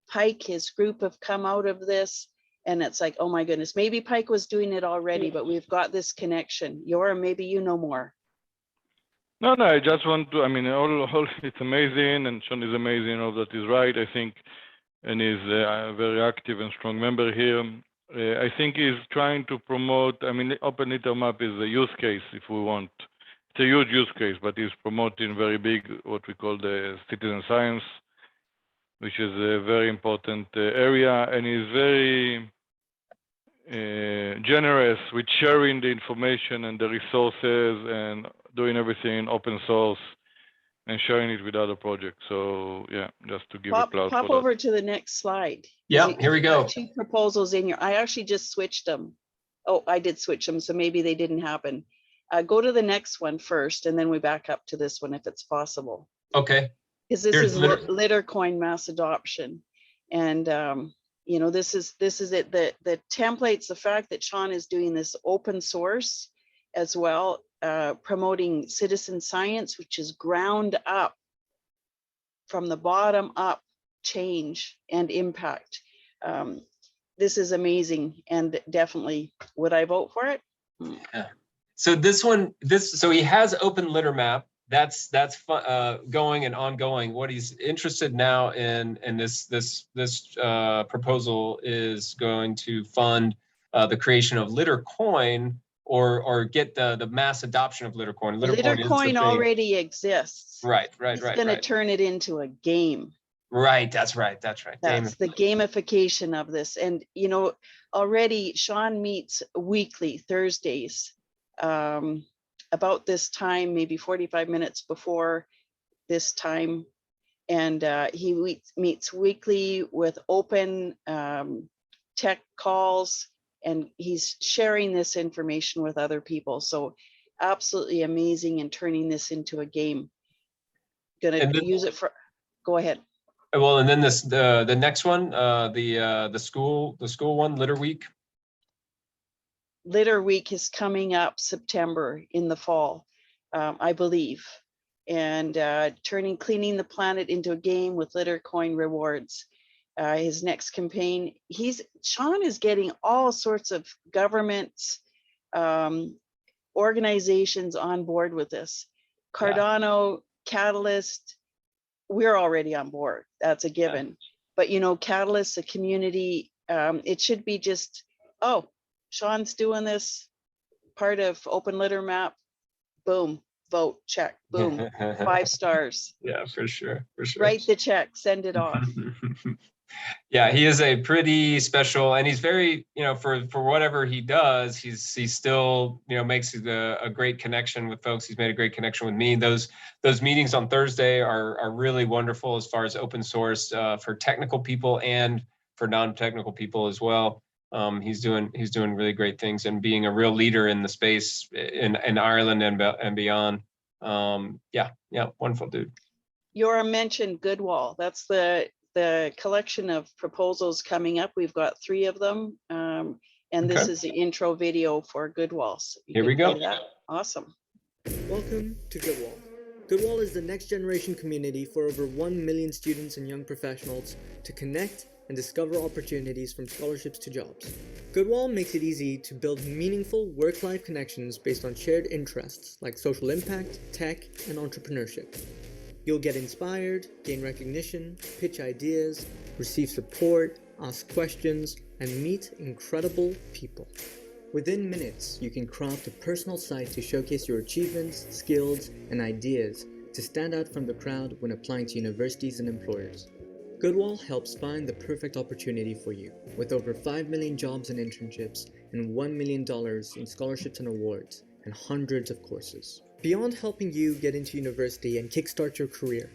S1: Pike, his group have come out of this, and it's like, oh my goodness, maybe Pike was doing it already, but we've got this connection. Yoram, maybe you know more.
S3: No, I just want to, I mean, all it's amazing, and Sean is amazing, all that is right, I think, and he's a very active and strong member here. I think he's trying to promote, I mean, Open Litter Map is a use case, if we want. It's a huge use case, but he's promoting very big, what we call the citizen science, which is a very important area, and he's very generous with sharing the information and the resources and doing everything in open source and sharing it with other projects. So yeah, just to give applause
S1: Pop
S3: for
S1: over
S3: that.
S1: to the next slide.
S2: Yeah, here we go.
S1: 2 proposals in here. I actually just switched them. Oh, I did switch them, so maybe they didn't happen. Go to the next one first, and then we back up to this one if it's possible.
S2: Okay.
S1: Because this
S2: Here's
S1: is litter coin mass adoption, and you know, this is it. The templates, the fact that Sean is doing this open source as well, promoting citizen science, which is ground up, from the bottom up change and impact. This is amazing, and definitely would I vote for it?
S2: Yeah. So this one, so he has open litter map. That's going and ongoing. What he's interested now in this proposal is going to fund the creation of litter coin, or get the mass adoption of litter coin.
S1: Litter coin already exists.
S2: Right.
S1: He's going to turn it into a game.
S2: Right, that's right.
S1: That's the gamification of this. And, you know, already Sean meets weekly, Thursdays, about this time, maybe 45 minutes before this time. And he meets weekly with open tech calls, and he's sharing this information with other people. So absolutely amazing, and turning this into a game. Gonna use it for, go ahead.
S2: Well, and then the next one, the school one, Litter Week.
S1: Litter Week is coming up September in the fall, I believe, and turning cleaning the planet into a game with litter coin rewards. His next campaign, Sean is getting all sorts of governments, organizations on board with this. Cardano, Catalyst, we're already on board. That's a given. But, you know, Catalyst, the community, it should be just, oh, Sean's doing this, part of Open Litter Map, boom, vote, check, boom, 5 stars.
S2: Yeah, for sure.
S1: Write the check, send it off.
S2: Yeah, he is a pretty special, and he's very, for whatever he does, he still, makes a great connection with folks. He's made a great connection with me. Those meetings on Thursday are really wonderful as far as open source for technical people and for non-technical people as well. He's doing really great things and being a real leader in the space in Ireland and beyond. Yeah, wonderful dude.
S1: Yora mentioned Goodwall. That's the collection of proposals coming up. We've got 3 of them. And this is the intro video for Goodwall. So
S2: here we go.
S1: Awesome.
S13: Welcome to Goodwall. Goodwall is the next generation community for over 1 million students and young professionals to connect and discover opportunities from scholarships to jobs. Goodwall makes it easy to build meaningful work-life connections based on shared interests like social impact, tech, and entrepreneurship. You'll get inspired, gain recognition, pitch ideas, receive support, ask questions, and meet incredible people. Within minutes, you can craft a personal site to showcase your achievements, skills, and ideas to stand out from the crowd when applying to universities and employers. Goodwall helps find the perfect opportunity for you, with over 5 million jobs and internships and $1 million in scholarships and awards, and hundreds of courses. Beyond helping you get into university and kickstart your career,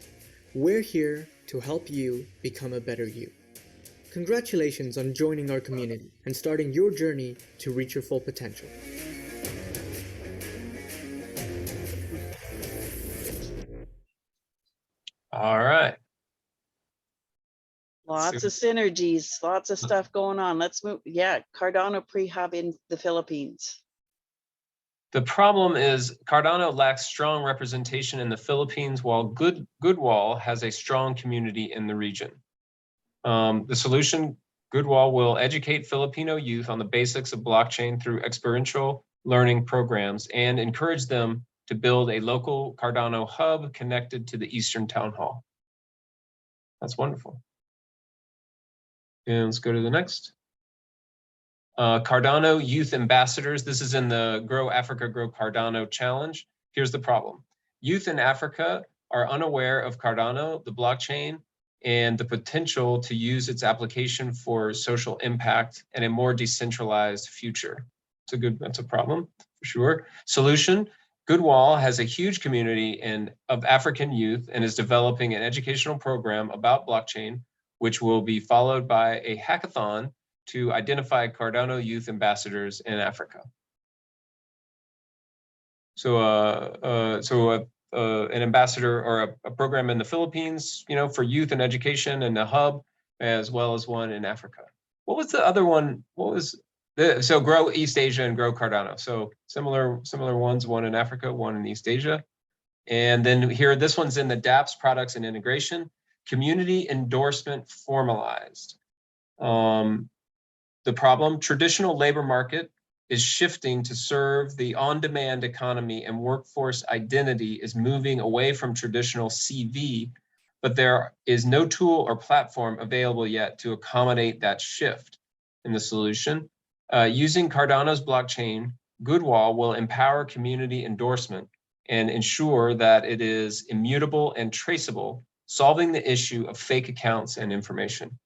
S13: we're here to help you become a better you. Congratulations on joining our community and starting your journey to reach your full potential.
S2: All right.
S1: Lots of synergies, lots of stuff going on. Let's move. Yeah, Cardano pre-hub in the Philippines.
S2: The problem is Cardano lacks strong representation in the Philippines, while Goodwall has a strong community in the region. The solution, Goodwall will educate Filipino youth on the basics of blockchain through experiential learning programs and encourage them to build a local Cardano hub connected to the Eastern Town Hall. That's wonderful. And let's go to the next. Cardano Youth Ambassadors. This is in the Grow Africa, Grow Cardano challenge. Here's the problem. Youth in Africa are unaware of Cardano, the blockchain, and the potential to use its application for social impact and a more decentralized future. That's a problem for sure. Solution, Goodwall has a huge community of African youth and is developing an educational program about blockchain, which will be followed by a hackathon to identify Cardano youth ambassadors in Africa. So, an ambassador or a program in the Philippines, for youth and education, and a hub, as well as one in Africa. What was the other one? So Grow East Asia and Grow Cardano. So similar ones, one in Africa, one in East Asia. And then here, this one's in the dApps, products and integration, community endorsement formalized. The problem, traditional labor market is shifting to serve the on-demand economy, and workforce identity is moving away from traditional CV, but there is no tool or platform available yet to accommodate that shift. In the solution, using Cardano's blockchain, Goodwall will empower community endorsement and ensure that it is immutable and traceable, solving the issue of fake accounts and information.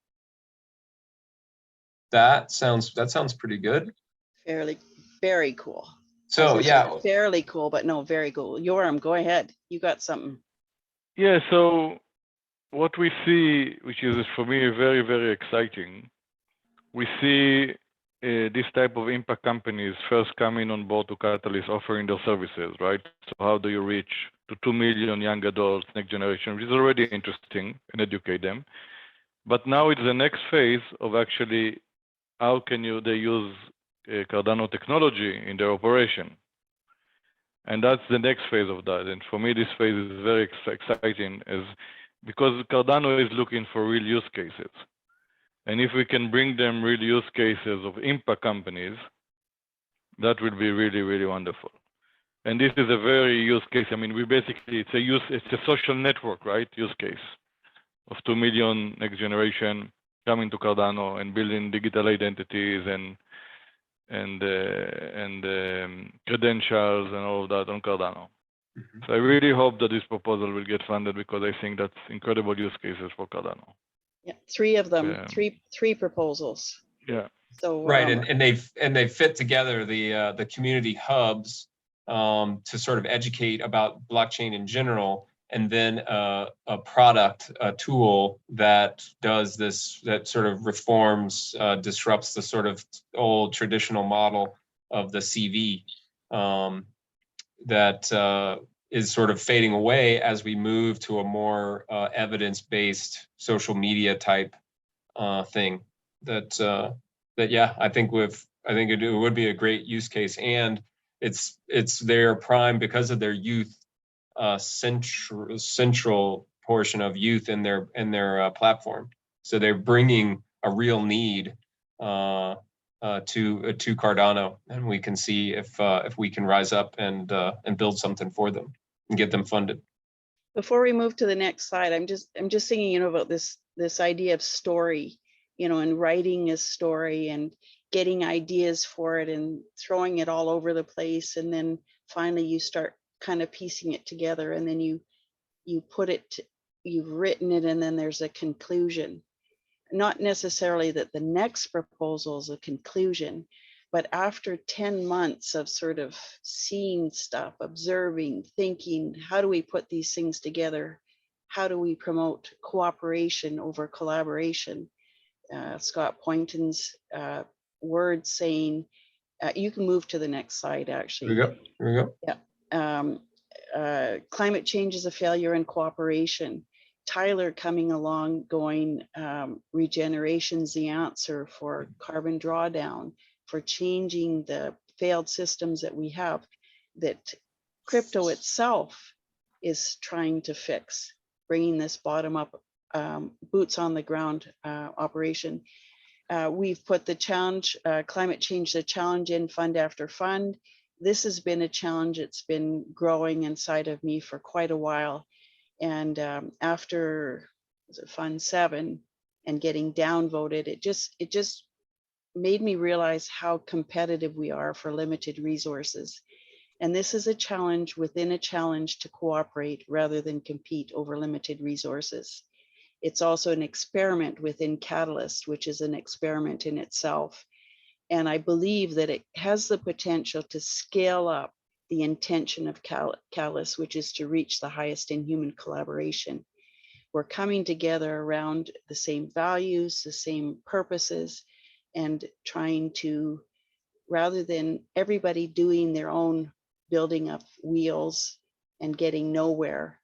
S2: That sounds pretty good.
S1: Very cool.
S2: So yeah,
S1: fairly cool, but no, very cool. Yoram, go ahead. You got something.
S3: Yeah, so what we see, which is for me very, very exciting, we see this type of impact companies first coming on board to Catalyst, offering their services, right? So how do you reach to 2 million young adults, next generation, which is already interesting, and educate them. But now it's the next phase of actually how can they use Cardano technology in their operation. And that's the next phase of that. And for me, this phase is very exciting because Cardano is looking for real use cases. And if we can bring them real use cases of impact companies, that would be really, really wonderful. And this is a very use case. I mean, it's a social network, right? Use case of 2 million next generation coming to Cardano and building digital identities and credentials and all of that on Cardano. Mm-hmm. So I really hope that this proposal will get funded because I think that's incredible use cases for Cardano.
S1: Yeah, three of them,
S3: Um,
S1: three proposals.
S3: Yeah.
S1: So
S2: Right, and they've fit together the community hubs to sort of educate about blockchain in general, and then a product, a tool that does this, that sort of reforms, disrupts the sort of old traditional model of the CV that is sort of fading away as we move to a more evidence-based social media type thing. That yeah, I think it would be a great use case, and it's their prime because of their youth central portion of youth in their platform. So they're bringing a real need to Cardano, and we can see if we can rise up and build something for them and get them funded.
S1: before we move to the next slide, I'm just thinking, you know, about this idea of story, you know, and writing a story and getting ideas for it and throwing it all over the place, and then finally you start kind of piecing it together, and then you put it, you've written it, and then there's a conclusion. Not necessarily that the next proposal is a conclusion, but after 10 months of sort of seeing stuff, observing, thinking, how do we put these things together? How do we promote cooperation over collaboration? Scott Poynton's words saying, you can move to the next slide, actually.
S2: Here we go.
S1: Yeah. Climate change is a failure in cooperation. Tyler coming along going, regeneration's the answer for carbon drawdown, for changing the failed systems that we have, that crypto itself is trying to fix, bringing this bottom up, boots on the ground operation. We've put the challenge, climate change, the challenge in fund after fund. This has been a challenge. It's been growing inside of me for quite a while. And after Fund 7 and getting downvoted, it just made me realize how competitive we are for limited resources. And this is a challenge within a challenge to cooperate rather than compete over limited resources. It's also an experiment within Catalyst, which is an experiment in itself. And I believe that it has the potential to scale up the intention of Catalyst, which is to reach the highest in human collaboration. We're coming together around the same values, the same purposes, and trying to, rather than everybody doing their own building up wheels and getting nowhere,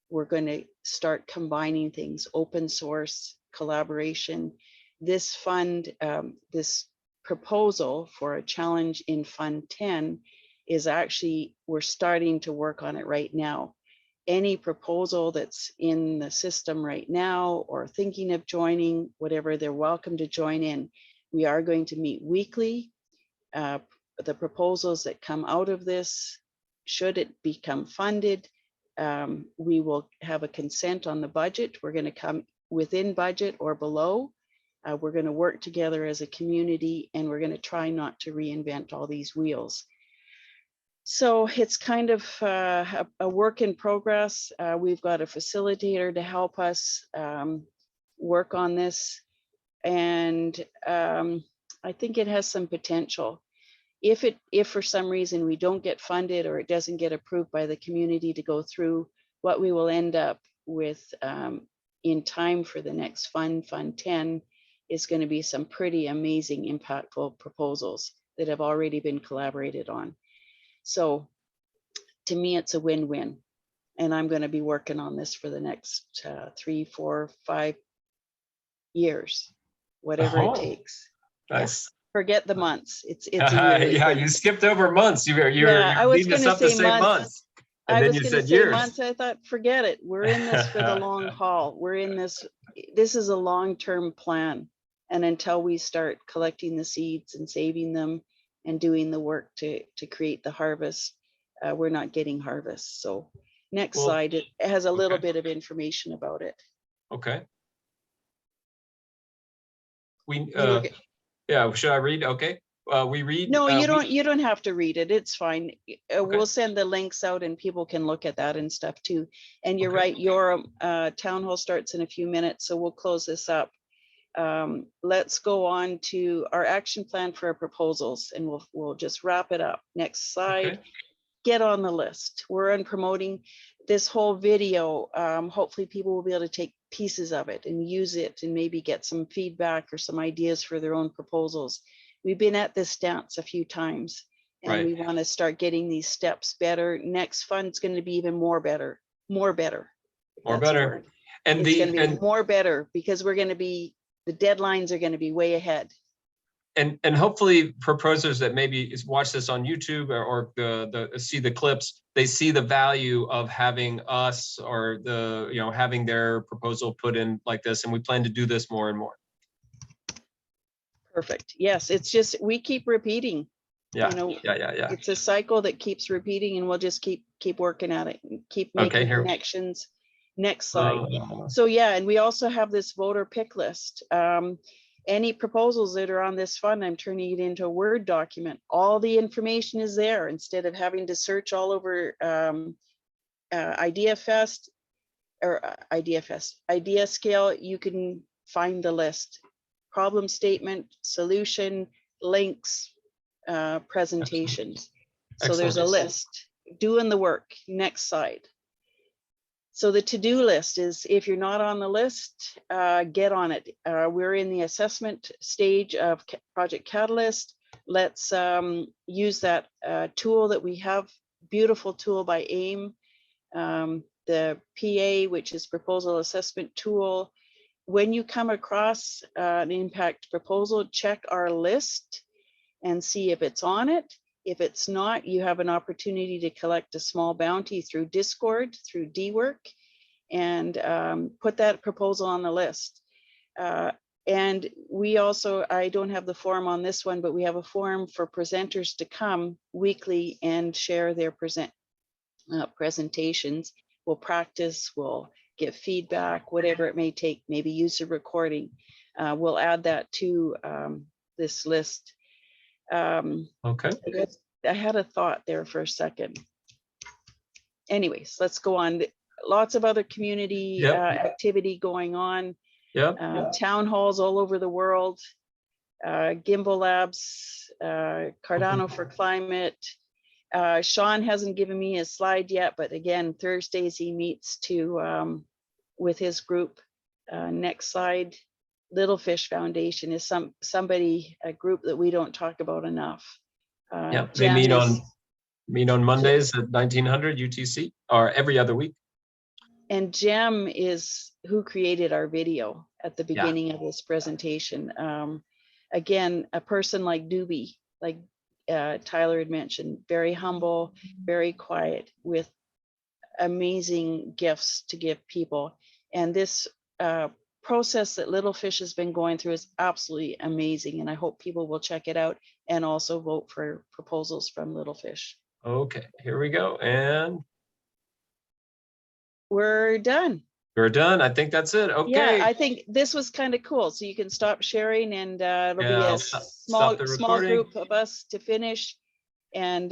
S1: we're going to start combining things, open source, collaboration. This fund, this proposal for a challenge in Fund 10 is actually, we're starting to work on it right now. Any proposal that's in the system right now or thinking of joining, whatever, they're welcome to join in. We are going to meet weekly. The proposals that come out of this, should it become funded, we will have a consent on the budget. We're going to come within budget or below. We're going to work together as a community, and we're going to try not to reinvent all these wheels. So it's kind of a work in progress. We've got a facilitator to help us work on this. And I think it has some potential. If for some reason we don't get funded or it doesn't get approved by the community to go through, what we will end up with in time for the next fund, Fund 10, is going to be some pretty amazing, impactful proposals that have already been collaborated on. So to me, it's a win-win. And I'm going to be working on this for the next 3, 4, 5 years, whatever it takes.
S2: Nice.
S1: Yeah. Forget the months. It's a yearly
S2: yeah,
S1: thing.
S2: you skipped over months. You're
S1: I was
S2: leading us
S1: going
S2: up to say months. And
S1: I
S2: then
S1: was
S2: you
S1: going to
S2: said
S1: say
S2: years.
S1: months. I thought, forget it. We're in this for the long haul. We're in this. This is a long-term plan. And until we start collecting the seeds and saving them and doing the work to create the harvest, we're not getting harvest. So next slide, it has a little bit of information about it.
S2: Okay. Yeah, should I read? Okay. We read.
S1: No, you don't have to read it. It's fine. We'll send the links out and people can look at that and stuff too. And you're right, your town hall starts in a few minutes, so we'll close this up let's go on to our action plan for our proposals, and we'll just wrap it up. Next slide.
S2: Okay.
S1: Get on the list. We're on promoting this whole video. Hopefully people will be able to take pieces of it and use it and maybe get some feedback or some ideas for their own proposals. We've been at this dance a few times, and
S2: Right.
S1: we want to start getting these steps better. Next fund's going to be even more better.
S2: More
S1: That's a
S2: better.
S1: word.
S2: And
S1: It's going to be
S2: and
S1: more better because we're going to be, the deadlines are going to be way ahead.
S2: and hopefully proposers that maybe watch this on YouTube or see the clips, they see the value of having us or having their proposal put in like this, and we plan to do this more and more.
S1: Perfect. Yes, it's just, we keep repeating.
S2: Yeah,
S1: You know,
S2: yeah.
S1: it's a cycle that keeps repeating, and we'll just keep working at it, and keep
S2: Okay,
S1: making
S2: here.
S1: connections. Next slide.
S2: Uh,
S1: So yeah, and we also have this voter pick list. Any proposals that are on this fund, I'm turning it into a Word document. All the information is there instead of having to search all over IdeaFest or Idea Scale. You can find the list, problem statement, solution, links, presentations. So there's a
S2: Excellent.
S1: list, doing the work. Next slide. So the to-do list is, if you're not on the list, get on it. We're in the assessment stage of Project Catalyst. Let's use that tool that we have, beautiful tool by AIM, the PA, which is Proposal Assessment Tool. When you come across an impact proposal, check our list and see if it's on it. If it's not, you have an opportunity to collect a small bounty through Discord, through DWork, and put that proposal on the list. And we also, I don't have the form on this one, but we have a form for presenters to come weekly and share their presentations. We'll practice, we'll give feedback, whatever it may take, maybe use a recording. We'll add that to this list.
S2: Okay.
S1: I had a thought there for a second. Anyways, let's go on. Lots of other community activity going on. Town halls all over the world. Gimbal Labs, Cardano for Climate. Sean hasn't given me a slide yet, but again, Thursdays he meets with his group. Next slide. Little Fish Foundation is a group that we don't talk about enough.
S2: They meet on Mondays at 1900 UTC, or every other week.
S1: And Jem is who created our video at the beginning of this presentation. Again, a person like Doobie, like Tyler had mentioned, very humble, very quiet, with amazing gifts to give people. And this process that Little Fish has been going through is absolutely amazing. And I hope people will check it out and also vote for proposals from Little Fish.
S2: Okay, here we go. And
S1: we're done.
S2: We're done. I think that's it. Okay.
S1: Yeah, I think this was kind of cool. So you can stop sharing, and it'll be a
S2: I'll stop the
S1: small
S2: recording.
S1: group of us to finish. And